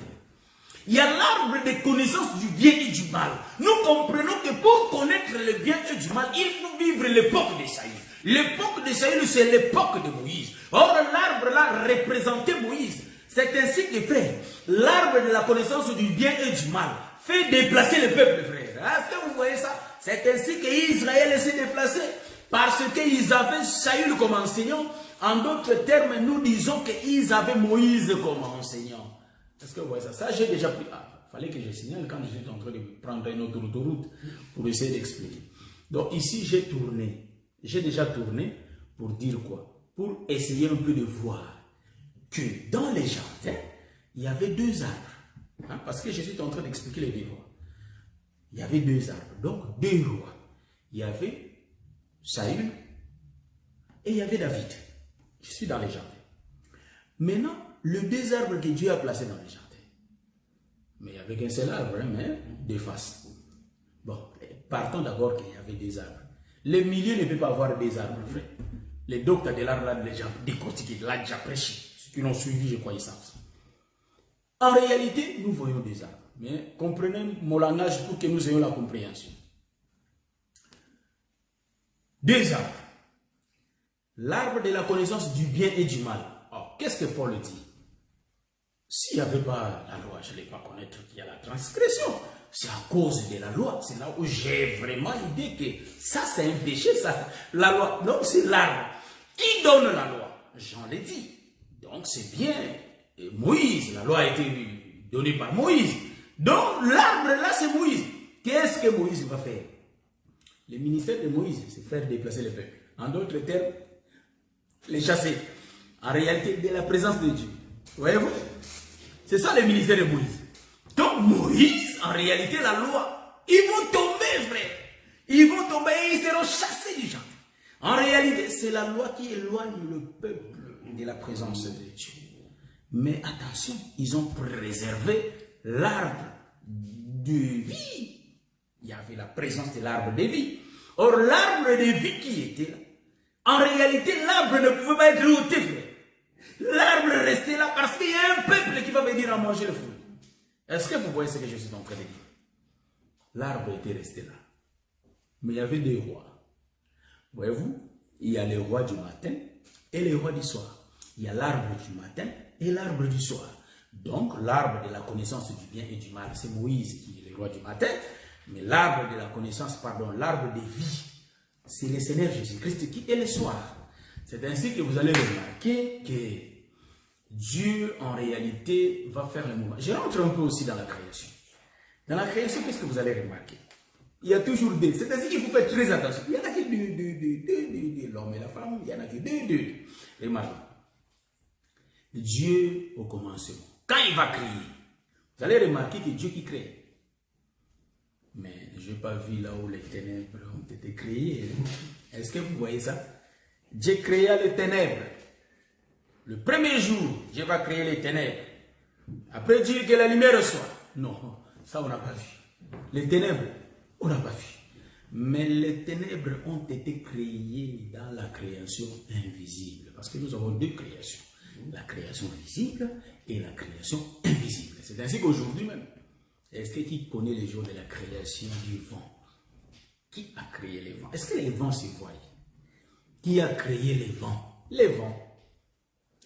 Il y a l'arbre de connaissance du bien et du mal. Nous comprenons que pour connaître le bien et du mal, il faut vivre l'époque de Saül. L'époque de Saül, c'est l'époque de Moïse. Or, l'arbre là représentait Moïse. C'est ainsi que, frère, l'arbre de la connaissance du bien et du mal fait déplacer le peuple, frère. Est-ce que vous voyez ça? C'est ainsi qu'Israël s'est déplacé. Parce qu'ils avaient Saül comme enseignant. En d'autres termes, nous disons qu'ils avaient Moïse comme enseignant. Est-ce que vous voyez ça? Ça, j'ai déjà pris. Ah, il fallait que je signale quand j'étais en train de prendre une autre autoroute pour essayer d'expliquer. Donc ici, j'ai tourné. J'ai déjà tourné pour dire quoi? Pour essayer un peu de voir que dans les jardins, il y avait 2 arbres. Hein, parce que je suis en train d'expliquer les 2 rois. Il y avait 2 arbres. Donc 2 rois. Il y avait Saül et il y avait David. Je suis dans les jardins. Maintenant, les 2 arbres que Dieu a placés dans les jardins. Mais il n'y avait qu'un seul arbre, hein, mais 2 faces. Bon, partons d'abord qu'il y avait 2 arbres. Le milieu ne peut pas avoir 2 arbres, frère. Les docteurs de l'art, là, les gens décortiqués, là, déjà prêché. Ceux qui l'ont suivi, je crois, ils savent ça. En réalité, nous voyons 2 arbres. Mais comprenez mon langage pour que nous ayons la compréhension. 2 arbres. L'arbre de la connaissance du bien et du mal. Alors, qu'est-ce que Paul dit? S'il n'y avait pas la loi, je n'allais pas connaître qu'il y a la transgression. C'est à cause de la loi. C'est là où j'ai vraiment l'idée que ça, c'est un péché. Ça. La loi, non, c'est l'arbre. Qui donne la loi? Jean l'a dit. Donc, c'est bien. Et Moïse, la loi a été donnée par Moïse. Donc, l'arbre là, c'est Moïse. Qu'est-ce que Moïse va faire? Le ministère de Moïse, c'est faire déplacer le peuple. En d'autres termes, les chasser. En réalité, de la présence de Dieu. Voyez-vous? C'est ça le ministère de Moïse. Donc Moïse, en réalité, la loi, ils vont tomber, frère. Ils vont tomber et ils seront chassés du jardin. En réalité, c'est la loi qui éloigne le peuple de la présence de Dieu. Mais attention, ils ont préservé l'arbre de vie. Il y avait la présence de l'arbre de vie. Or, l'arbre de vie qui était là, en réalité, l'arbre ne pouvait pas être ôté, frère. L'arbre restait là parce qu'il y a un peuple qui va venir à manger le fruit. Est-ce que vous voyez ce que je suis en train de dire? L'arbre était resté là. Mais il y avait des rois. Voyez-vous, il y a les rois du matin et les rois du soir. Il y a l'arbre du matin et l'arbre du soir. Donc, l'arbre de la connaissance du bien et du mal, c'est Moïse qui est le roi du matin. Mais l'arbre de la connaissance, pardon, l'arbre de vie, c'est le Seigneur Jésus-Christ qui est le soir. C'est ainsi que vous allez remarquer que Dieu, en réalité, va faire le mouvement. Je rentre un peu aussi dans la création. Dans la création, qu'est-ce que vous allez remarquer? Il y a toujours deux. C'est ainsi qu'il faut faire très attention. Il y en a qui deux, l'homme et la femme. Il y en a qui deux. Remarquez. Dieu au commencement. Quand il va créer, vous allez remarquer que Dieu qui crée. Mais je n'ai pas vu là où les ténèbres ont été créées. Est-ce que vous voyez ça? Dieu créa les ténèbres. Le premier jour, Dieu va créer les ténèbres. Après dire que la lumière soit. Non, ça on n'a pas vu. Les ténèbres, on n'a pas vu. Mais les ténèbres ont été créées dans la création invisible. Parce que nous avons deux créations. La création visible et la création invisible. C'est ainsi qu'aujourd'hui même. Est-ce que qui connaît les jours de la création du vent? Qui a créé les vents? Est-ce que les vents se voient? Qui a créé les vents? Les vents.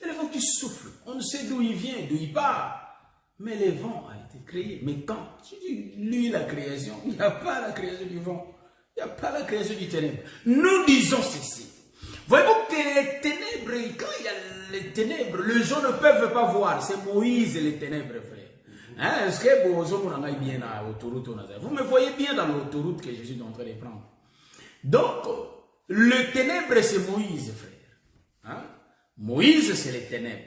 Et le vent qui souffle. On ne sait d'où il vient, d'où il part. Mais le vent a été créé. Mais quand tu dis, lui, la création, il n'y a pas la création du vent. Il n'y a pas la création du ténèbre. Nous disons ceci. Voyez-vous que les ténèbres, quand il y a les ténèbres, les gens ne peuvent pas voir. C'est Moïse et les ténèbres, frère. Hein? Est-ce que vous bien à l'autoroute? Vous me voyez bien dans l'autoroute que je suis en train de prendre. Donc, le ténèbre, c'est Moïse, frère. Hein? Moïse, c'est les ténèbres.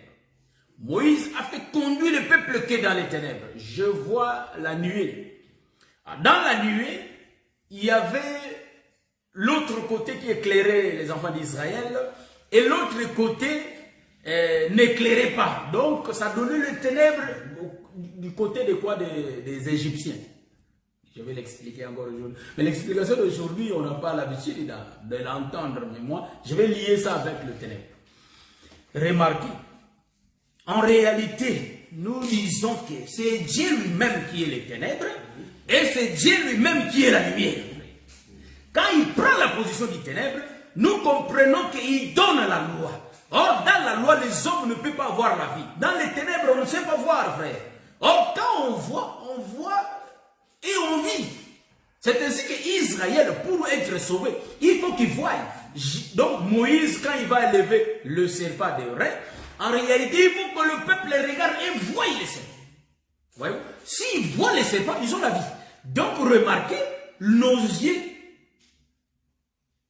Moïse a fait conduire le peuple qui est dans les ténèbres. Je vois la nuée. Dans la nuée, il y avait l'autre côté qui éclairait les enfants d'Israël et l'autre côté n'éclairait pas. Donc, ça donnait le ténèbre du côté de quoi des Égyptiens. Je vais l'expliquer encore aujourd'hui. Mais l'explication d'aujourd'hui, on n'a pas l'habitude de l'entendre. Mais moi, je vais lier ça avec le ténèbre. Remarquez, en réalité, nous disons que c'est Dieu lui-même qui est les ténèbres et c'est Dieu lui-même qui est la lumière. Quand il prend la position du ténèbre, nous comprenons qu'il donne la loi. Or, dans la loi, les hommes ne peuvent pas voir la vie. Dans les ténèbres, on ne sait pas voir, frère. Or, quand on voit et on vit. C'est ainsi qu'Israël, pour être sauvé, il faut qu'il voie. Donc, Moïse, quand il va élever le serpent de Ré, en réalité, il faut que le peuple regarde et voie les serpents. Voyez-vous? S'ils voient les serpents, ils ont la vie. Donc, remarquez, nos yeux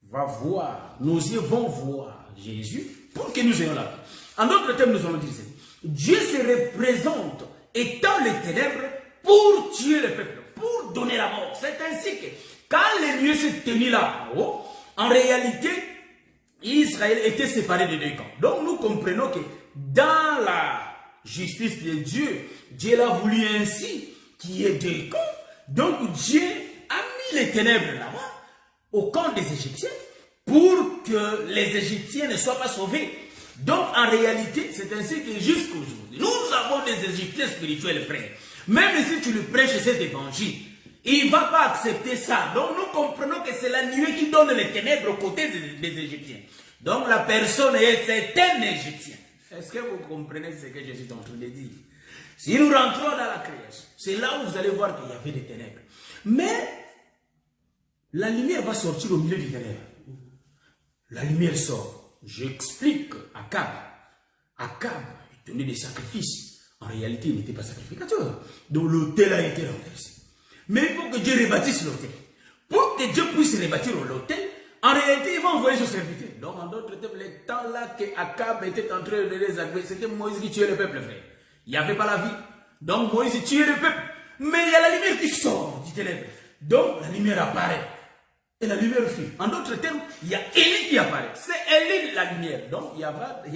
vont voir Jésus pour que nous ayons la vie. En d'autres termes, nous allons dire ceci. Dieu se représente étant les ténèbres pour tuer le peuple, pour donner la mort. C'est ainsi que quand les lieux se tenaient là-haut, en réalité, Israël était séparé de deux camps. Donc nous comprenons que dans la justice de Dieu, Dieu l'a voulu ainsi qu'il y ait deux camps. Donc Dieu a mis les ténèbres là-bas au camp des Égyptiens pour que les Égyptiens ne soient pas sauvés. Donc en réalité, c'est ainsi que jusqu'aujourd'hui, nous avons des Égyptiens spirituels, frères. Même si tu lui prêches cet évangile, il ne va pas accepter ça. Donc nous comprenons que c'est la nuée qui donne les ténèbres aux côtés des Égyptiens. Donc la personne c'est un Égyptien. Est-ce que vous comprenez ce que je suis en train de dire? Si nous rentrons dans la création, c'est là où vous allez voir qu'il y avait des ténèbres. Mais la lumière va sortir au milieu des ténèbres. La lumière sort. J'explique à Akab. Akab, il donnait des sacrifices. En réalité, il n'était pas sacrificateur. Donc l'autel a été renversé. Mais il faut que Dieu rebâtisse l'autel. Pour que Dieu puisse rebâtir l'autel, en réalité, il va envoyer son serviteur. Donc, en d'autres termes, les temps là que Akab était en train de les agresser, c'était Moïse qui tuait le peuple, frère. Il n'y avait pas la vie. Donc, Moïse tuait le peuple. Mais il y a la lumière qui sort du ténèbre. Donc, la lumière apparaît. Et la lumière fuit. En d'autres termes, il y a Élie qui apparaît. C'est Élie la lumière. Donc, il y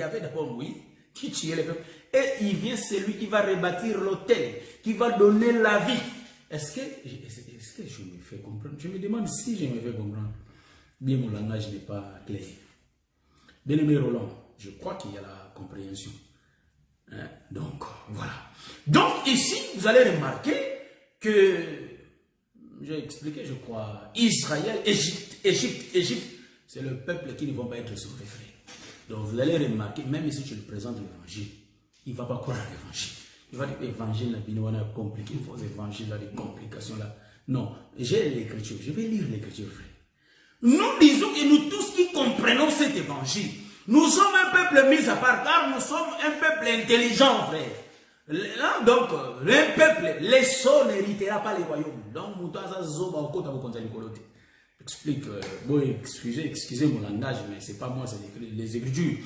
avait d'abord Moïse qui tuait le peuple. Et il vient celui qui va rebâtir l'autel, qui va donner la vie. Est-ce que je me fais comprendre? Je me demande si je me fais comprendre. Bien, mon langage n'est pas clair. Bien-aimé Roland, je crois qu'il y a la compréhension. Hein? Donc, voilà. Donc, ici, vous allez remarquer que, j'ai expliqué, je crois, Israël, Égypte, c'est le peuple qui ne va pas être sauvé, frère. Donc, vous allez remarquer, même si tu lui présentes l'évangile, il ne va pas croire à l'évangile. Il va dire l'évangile, là, est compliqué, il faut l'évangile, là, des complications, là. Non, j'ai l'écriture, je vais lire l'écriture, frère. Nous disons que nous tous qui comprenons cet évangile, nous sommes un peuple mis à part, car nous sommes un peuple intelligent, frère. Là, donc, un peuple, les sons n'héritera pas les royaumes. Donc, explique, bon, excusez mon langage, mais c'est pas moi, c'est les Écritures.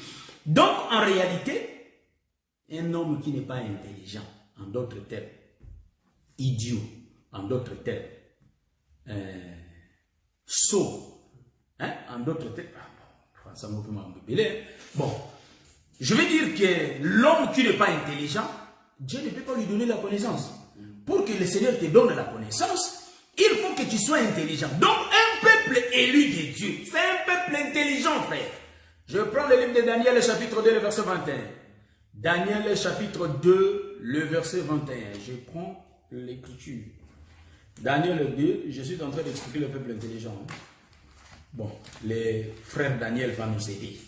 Donc, en réalité, un homme qui n'est pas intelligent, en d'autres termes, idiot, en d'autres termes, sot, hein, en d'autres termes, ça m'a m'embêter. Bon, je veux dire que l'homme qui n'est pas intelligent, Dieu ne peut pas lui donner la connaissance. Pour que le Seigneur te donne la connaissance, il faut que tu sois intelligent. Donc, un peuple élu de Dieu, c'est un peuple intelligent, frère. Je prends le livre de Daniel, le chapitre 2, le verset 21. Daniel, le chapitre 2, le verset 21. Je prends l'écriture. Daniel 2, je suis en train d'expliquer le peuple intelligent. Bon, les frères Daniel vont nous aider.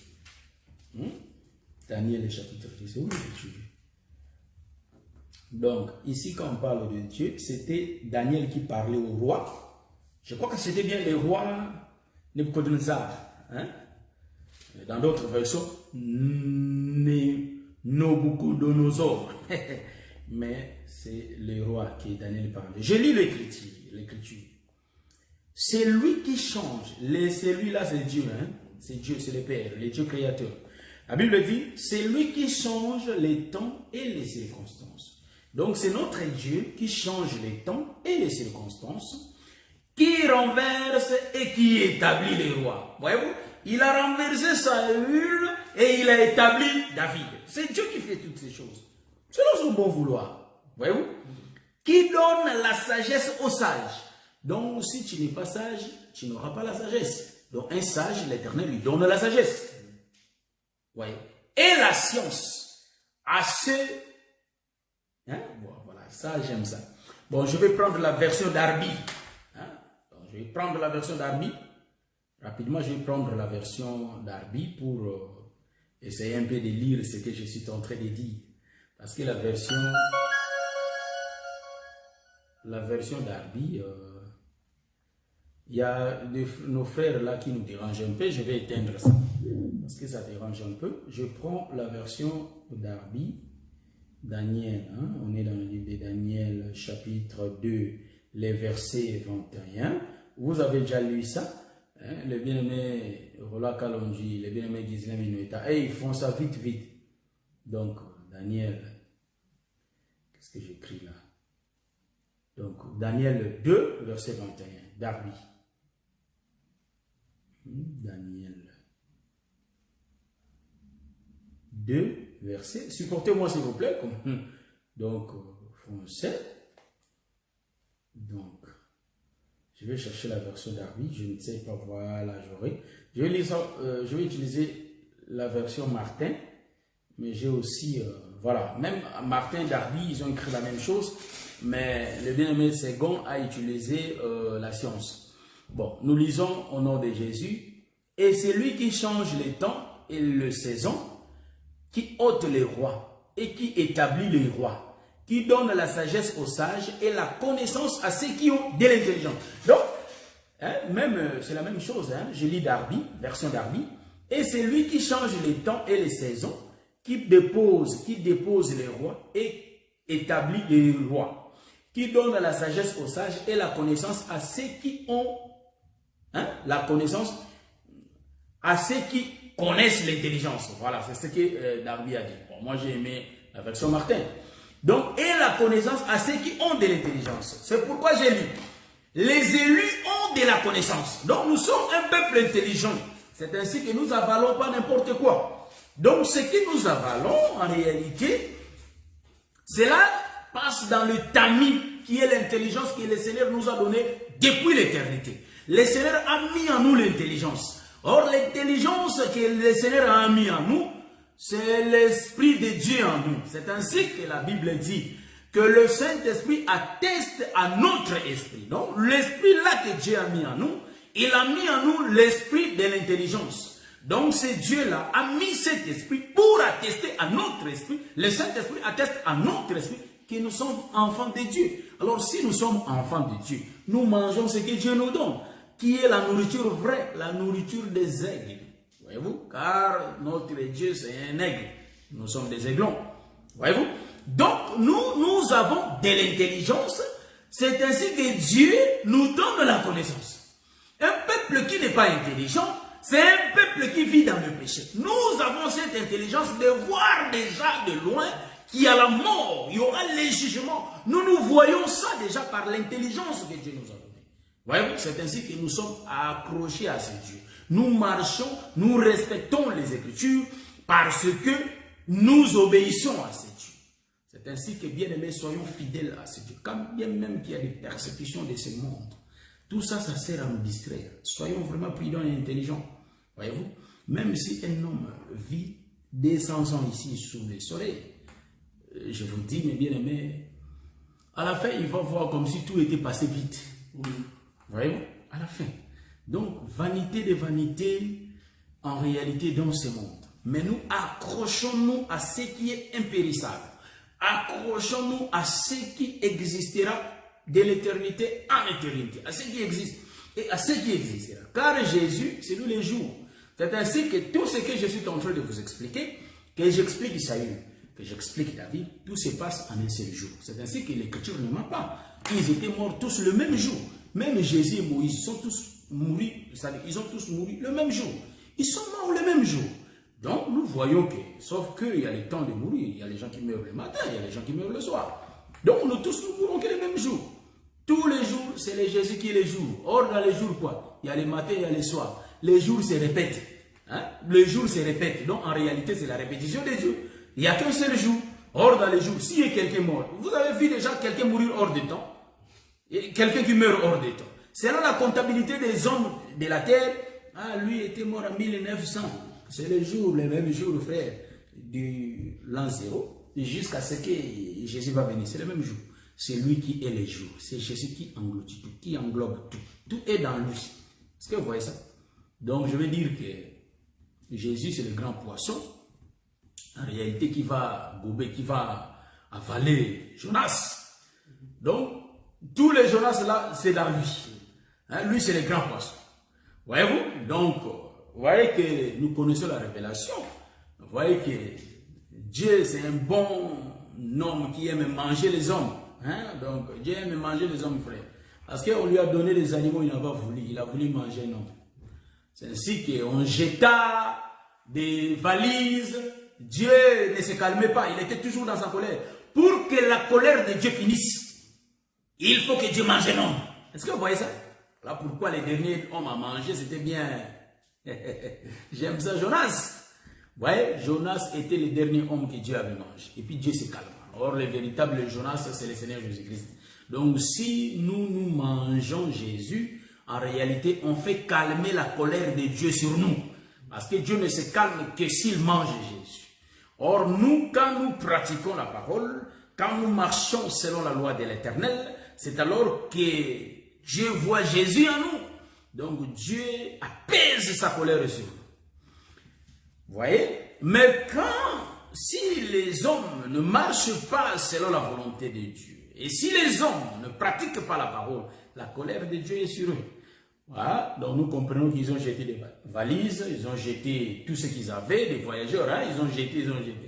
Daniel, le chapitre 2, c'est où l'écriture? Donc, ici, quand on parle de Dieu, c'était Daniel qui parlait au roi. Je crois que c'était bien le roi Nebuchadnezzar. Hein? Dans d'autres versions, Nabucodonosor. Mais c'est le roi qui Daniel parlait. Je lis l'écriture. C'est lui qui change. Celui-là, c'est Dieu. Hein? C'est Dieu, c'est le Père, le Dieu créateur. La Bible dit, c'est lui qui change les temps et les circonstances. Donc, c'est notre Dieu qui change les temps et les circonstances, qui renverse et qui établit les rois. Voyez-vous, il a renversé Saül et il a établi David. C'est Dieu qui fait toutes ces choses. Selon son bon vouloir. Voyez-vous, qui donne la sagesse aux sages. Donc, si tu n'es pas sage, tu n'auras pas la sagesse. Donc, un sage, l'Éternel lui donne la sagesse. Voyez. Et la science à ceux... Hein? Bon, voilà, ça, j'aime ça. Bon, je vais prendre la version d'Arbi. Hein? Je vais prendre la version d'Arbi. Rapidement, je vais prendre la version d'Arbi pour essayer un peu de lire ce que je suis en train de dire. Parce que la version d'Arbi, il y a nos frères là qui nous dérangent un peu. Je vais éteindre ça. Parce que ça dérange un peu. Je prends la version d'Arbi. Daniel, hein? On est dans le livre de Daniel, chapitre 2, les versets 21. Vous avez déjà lu ça, hein? Le bien-aimé Rola Kalonji, le bien-aimé Gisela Minueta, et ils font ça vite, vite. Donc, Daniel, qu'est-ce que j'écris là? Donc, Daniel 2, verset 21, Darby. Daniel 2, verset. Supportez-moi s'il vous plaît. Donc, français. Donc, je vais chercher la version d'Arby. Je ne sais pas, voilà, j'aurai. Je vais utiliser la version Martin. Mais j'ai aussi, voilà, même Martin d'Arby, ils ont écrit la même chose. Mais le bien-aimé Ségon a utilisé la science. Bon, nous lisons au nom de Jésus. Et c'est lui qui change les temps et les saisons, qui ôte les rois et qui établit les rois, qui donne la sagesse aux sages et la connaissance à ceux qui ont de l'intelligence. Donc, c'est la même chose, je lis Darby, version Darby, et c'est lui qui change les temps et les saisons, qui dépose les rois et établit les rois, qui donne la sagesse aux sages et la connaissance à ceux qui ont, la connaissance à ceux qui connaissent l'intelligence. Voilà, c'est ce que Darby a dit. Bon, moi, j'ai aimé la version Martin. Donc, et la connaissance à ceux qui ont de l'intelligence. C'est pourquoi j'ai lu. Les élus ont de la connaissance. Donc, nous sommes un peuple intelligent. C'est ainsi que nous avalons pas n'importe quoi. Donc, ce que nous avalons, en réalité, cela passe dans le tamis, qui est l'intelligence que le Seigneur nous a donnée depuis l'éternité. Le Seigneur a mis en nous l'intelligence. Or, l'intelligence que le Seigneur a mis en nous, c'est l'Esprit de Dieu en nous. C'est ainsi que la Bible dit que le Saint-Esprit atteste à notre esprit. Donc, l'Esprit là que Dieu a mis en nous, il a mis en nous l'Esprit de l'intelligence. Donc, ce Dieu-là a mis cet esprit pour attester à notre esprit. Le Saint-Esprit atteste à notre esprit que nous sommes enfants de Dieu. Alors, si nous sommes enfants de Dieu, nous mangeons ce que Dieu nous donne, qui est la nourriture vraie, la nourriture des aigles. Voyez-vous? Car notre Dieu, c'est un aigle. Nous sommes des aiglons. Voyez-vous? Donc, nous avons de l'intelligence. C'est ainsi que Dieu nous donne la connaissance. Un peuple qui n'est pas intelligent, c'est un peuple qui vit dans le péché. Nous avons cette intelligence de voir déjà de loin qu'il y a la mort, il y aura les jugements. Nous voyons ça déjà par l'intelligence que Dieu nous a donnée. Voyez-vous, c'est ainsi que nous sommes accrochés à ce Dieu. Nous marchons, nous respectons les Écritures parce que nous obéissons à ce Dieu. C'est ainsi que, bien aimés, soyons fidèles à ce Dieu. Quand bien même qu'il y a des persécutions de ce monde, tout ça, ça sert à nous distraire. Soyons vraiment prudents et intelligents. Voyez-vous, même si un homme vit 200 ans ici sous le soleil, je vous dis, mes bien-aimés, à la fin, il va voir comme si tout était passé vite. Voyez-vous, à la fin. Donc, vanité de vanité, en réalité, dans ce monde. Mais nous accrochons-nous à ce qui est impérissable. Accrochons-nous à ce qui existera de l'éternité en éternité. À ce qui existe et à ce qui existera. Car Jésus, c'est nous les jours. C'est ainsi que tout ce que je suis en train de vous expliquer, que j'explique Saül, que j'explique David, tout se passe en un seul jour. C'est ainsi que l'Écriture ne ment pas. Ils étaient morts tous le même jour. Même Jésus et Moïse, ils sont tous morts, ils ont tous mouru le même jour. Ils sont morts le même jour. Donc, nous voyons que, sauf qu'il y a le temps de mourir, il y a les gens qui meurent le matin, il y a les gens qui meurent le soir. Donc, nous tous, nous mourons que le même jour. Tous les jours, c'est le Jésus qui est le jour. Or, dans les jours, quoi? Il y a les matins, il y a les soirs. Les jours se répètent. Les jours se répètent. Donc, en réalité, c'est la répétition des jours. Il n'y a qu'un seul jour. Or, dans les jours, s'il y a quelqu'un mort, vous avez vu déjà quelqu'un mourir hors de temps? Quelqu'un qui meurt hors de temps. Selon la comptabilité des hommes de la terre, lui était mort en 1900. C'est le jour, le même jour, frère, du l'an 0, jusqu'à ce que Jésus va venir. C'est le même jour. C'est lui qui est le jour. C'est Jésus qui engloutit tout, qui englobe tout. Tout est dans lui. Est-ce que vous voyez ça? Donc, je veux dire que Jésus, c'est le grand poisson, en réalité, qui va gober, qui va avaler Jonas. Donc, tous les Jonas là, c'est dans lui. Lui, c'est le grand poisson. Voyez-vous? Donc, vous voyez que nous connaissons la révélation. Vous voyez que Dieu, c'est un bon homme qui aime manger les hommes. Donc, Dieu aime manger les hommes, frère. Parce qu'on lui a donné des animaux, il n'a pas voulu. Il a voulu manger un homme. C'est ainsi qu'on jeta des valises. Dieu ne se calmait pas. Il était toujours dans sa colère. Pour que la colère de Dieu finisse, il faut que Dieu mange un homme. Est-ce que vous voyez ça? Là, pourquoi les derniers hommes à manger, c'était bien... J'aime ça, Jonas. Vous voyez, Jonas était le dernier homme que Dieu avait mangé. Et puis Dieu se calme. Or, le véritable Jonas, c'est le Seigneur Jésus-Christ. Donc, si nous mangeons Jésus, en réalité, on fait calmer la colère de Dieu sur nous. Parce que Dieu ne se calme que s'il mange Jésus. Or, nous, quand nous pratiquons la parole, quand nous marchons selon la loi de l'Éternel, c'est alors que Dieu voit Jésus en nous. Donc Dieu apaise sa colère sur nous. Vous voyez? Mais si les hommes ne marchent pas selon la volonté de Dieu, et si les hommes ne pratiquent pas la parole, la colère de Dieu est sur eux. Voilà. Donc nous comprenons qu'ils ont jeté des valises, ils ont jeté tout ce qu'ils avaient, des voyageurs, hein, ils ont jeté.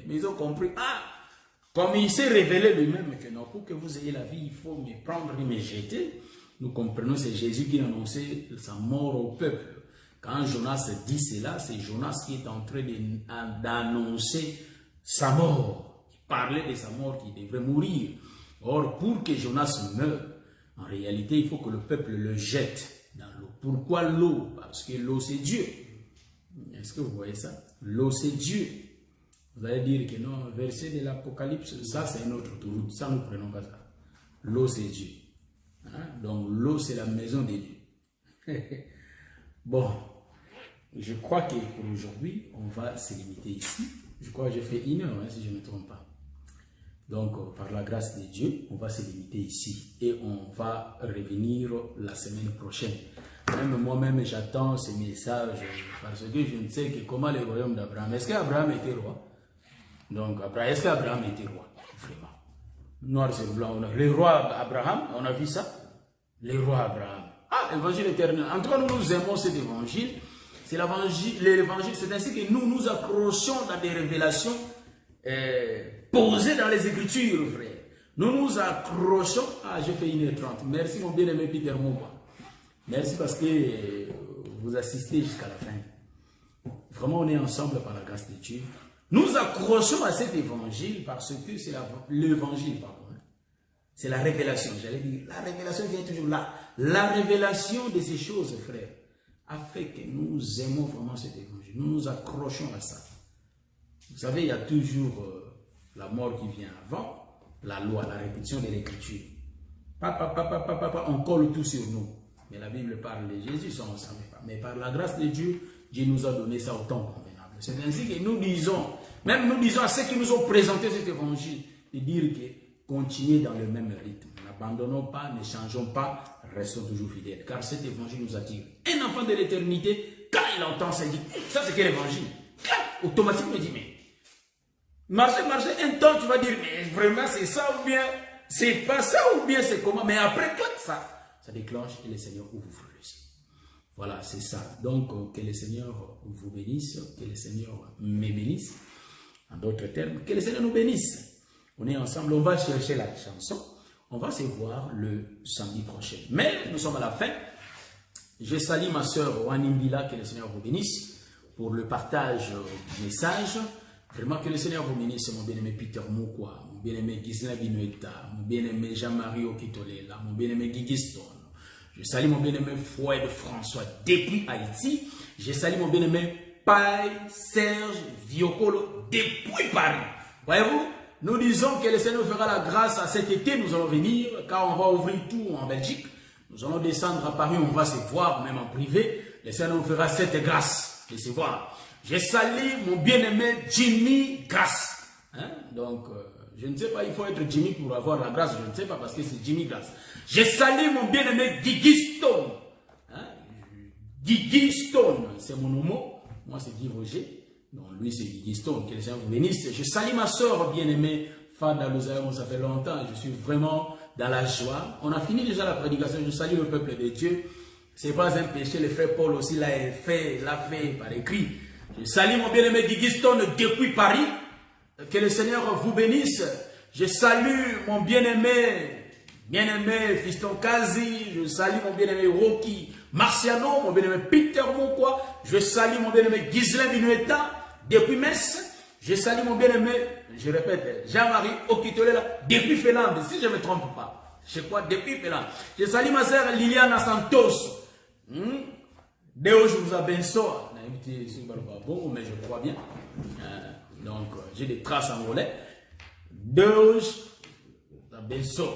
Mais ils ont compris, comme il s'est révélé lui-même que non, pour que vous ayez la vie, il faut me prendre et me jeter. Nous comprenons, c'est Jésus qui a annoncé sa mort au peuple. Quand Jonas dit cela, c'est Jonas qui est en train d'annoncer sa mort. Il parlait de sa mort, qui devrait mourir. Or, pour que Jonas meure, en réalité, il faut que le peuple le jette dans l'eau. Pourquoi l'eau? Parce que l'eau, c'est Dieu. Est-ce que vous voyez ça? L'eau, c'est Dieu. Vous allez dire que non, verset de l'Apocalypse, ça c'est une autre route, ça nous ne prenons pas ça. L'eau c'est Dieu. Hein? Donc l'eau c'est la maison de Dieu. Bon, je crois que pour aujourd'hui, on va se limiter ici. Je crois que j'ai fait 1 heure, hein, si je ne me trompe pas. Donc par la grâce de Dieu, on va se limiter ici. Et on va revenir la semaine prochaine. Même moi-même, j'attends ce message parce que je ne sais que comment le royaume d'Abraham. Est-ce qu'Abraham était roi? Donc, est-ce qu'Abraham était roi? Vraiment. Noir sur blanc. Le roi Abraham, on a vu ça? Le roi Abraham. Évangile éternel. En tout cas, nous aimons cet évangile. C'est l'évangile. C'est ainsi que nous nous accrochons dans des révélations posées dans les Écritures, frère. Nous nous accrochons. J'ai fait 1h30. Merci, mon bien-aimé Peter Mouba. Merci parce que vous assistez jusqu'à la fin. Vraiment, on est ensemble par la grâce de Dieu. Nous accrochons à cet évangile parce que c'est l'évangile, pardon. C'est la révélation. J'allais dire, la révélation vient toujours là. La révélation de ces choses, frère, a fait que nous aimons vraiment cet évangile. Nous nous accrochons à ça. Vous savez, il y a toujours la mort qui vient avant, la loi, la répétition de l'écriture. On colle tout sur nous. Mais la Bible parle de Jésus, ça on ne savait pas. Mais par la grâce de Dieu, Dieu nous a donné ça au temps convenable. C'est ainsi que nous disons, même nous disons à ceux qui nous ont présenté cet évangile, de dire que continuez dans le même rythme. N'abandonnons pas, ne changeons pas, restons toujours fidèles. Car cet évangile nous attire. Un enfant de l'éternité, quand il entend ça, il dit, ça c'est quel évangile? Automatiquement il dit, mais marcher, un temps tu vas dire, mais vraiment c'est ça ou bien c'est pas ça ou bien c'est comment? Mais après toi, ça déclenche et le Seigneur ouvre les yeux. Voilà, c'est ça. Donc, que le Seigneur vous bénisse, que le Seigneur me bénisse. En d'autres termes, que le Seigneur nous bénisse. On est ensemble, on va chercher la chanson. On va se voir le samedi prochain. Mais nous sommes à la fin. Je salue ma soeur Wanimbila, que le Seigneur vous bénisse pour le partage du message. Vraiment que le Seigneur vous bénisse, mon bien-aimé Peter Moukwa, mon bien-aimé Gisela Binueta, mon bien-aimé Jean-Marie Okitolela, mon bien-aimé Guigui Stone. Je salue mon bien-aimé Foued François depuis Haïti. Je salue mon bien-aimé Paille Serge Viocolo depuis Paris. Voyez-vous, nous disons que le Seigneur fera la grâce à cet été. Nous allons venir, car on va ouvrir tout en Belgique. Nous allons descendre à Paris, on va se voir, même en privé. Le Seigneur nous fera cette grâce de se voir. Je salue mon bien-aimé Jimmy Grace. Hein? Donc, je ne sais pas, il faut être Jimmy pour avoir la grâce. Je ne sais pas parce que c'est Jimmy Grace. Je salue mon bien-aimé Guigui Stone. Hein? Guigui Stone, c'est mon nom. Moi, c'est Guy Roger. Donc, lui, c'est Guigui Stone. Que les gens vous bénissent. Je salue ma soeur bien-aimée, Fada Lozaïon. Ça fait longtemps. Je suis vraiment dans la joie. On a fini déjà la prédication. Je salue le peuple de Dieu. Ce n'est pas un péché. Le frère Paul aussi l'a fait par écrit. Je salue mon bien-aimé Guigui Stone depuis Paris. Que le Seigneur vous bénisse. Je salue mon bien-aimé Fiston Kazi. Je salue mon bien-aimé Rocky Marciano, mon bien-aimé Peter Moukwa. Je salue mon bien-aimé Ghislain Binueta depuis Metz. Je salue mon bien-aimé, je répète, Jean-Marie Okitolela depuis Finlande, si je ne me trompe pas. Je crois depuis Finlande. Je salue ma sœur Liliana Santos. Deus vous abençoe. Bon, mais je crois bien. Donc, j'ai des traces angolais. Deus abençoe.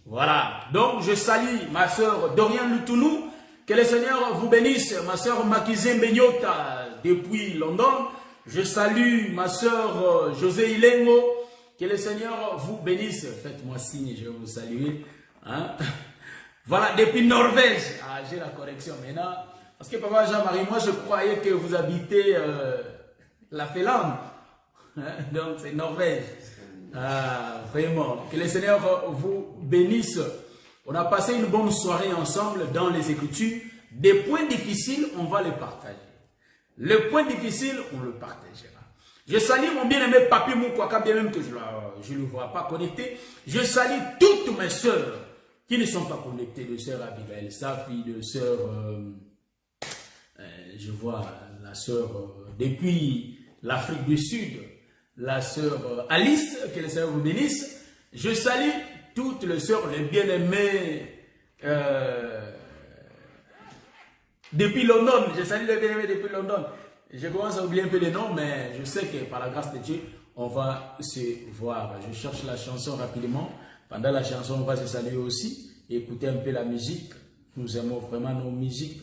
Voilà. Donc, je salue ma sœur Dorian Lutounou. Que le Seigneur vous bénisse. Ma sœur Makizé Benyota depuis London. Je salue ma sœur José Ilengo. Que le Seigneur vous bénisse. Faites-moi signe, je vais vous saluer. Hein? Voilà, depuis Norvège. Ah, j'ai la correction maintenant. Parce que papa Jean-Marie, moi je croyais que vous habitez la Finlande. Hein? Donc c'est Norvège. Ah, vraiment. Que le Seigneur vous bénisse. On a passé une bonne soirée ensemble dans les Écritures. Des points difficiles, on va les partager. Le point difficile, on le partagera. Je salue mon bien-aimé Papi Moukwaka, bien même que je ne le vois pas connecté. Je salue toutes mes sœurs qui ne sont pas connectées, de sœur Abigail Safi, de sœur, je vois la sœur depuis l'Afrique du Sud, la sœur Alice, que le Seigneur vous bénisse. Je salue toutes les sœurs, les bien-aimés depuis London. Je salue les bien-aimés depuis London. Je commence à oublier un peu les noms, mais je sais que par la grâce de Dieu, on va se voir. Je cherche la chanson rapidement. Pendant la chanson, on va se saluer aussi. Écouter un peu la musique. Nous aimons vraiment nos musiques.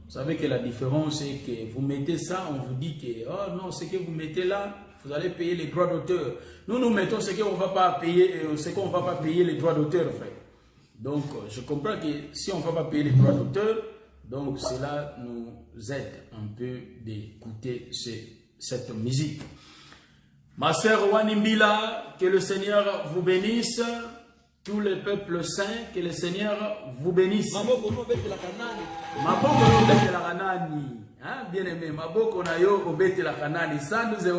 Vous savez que la différence est que vous mettez ça, on vous dit que oh non, ce que vous mettez là, vous allez payer les droits d'auteur. Nous mettons ce qu'on ne va pas payer, les droits d'auteur, frère. Donc, je comprends que si on ne va pas payer les droits d'auteur, donc cela nous aide un peu d'écouter cette musique. Ma sœur Wanimbila, que le Seigneur vous bénisse. Tous les peuples saints, que le Seigneur vous bénisse. Maboko no bete la kanani. Bien aimé, Maboko na yo obete la kanani. Ça nous est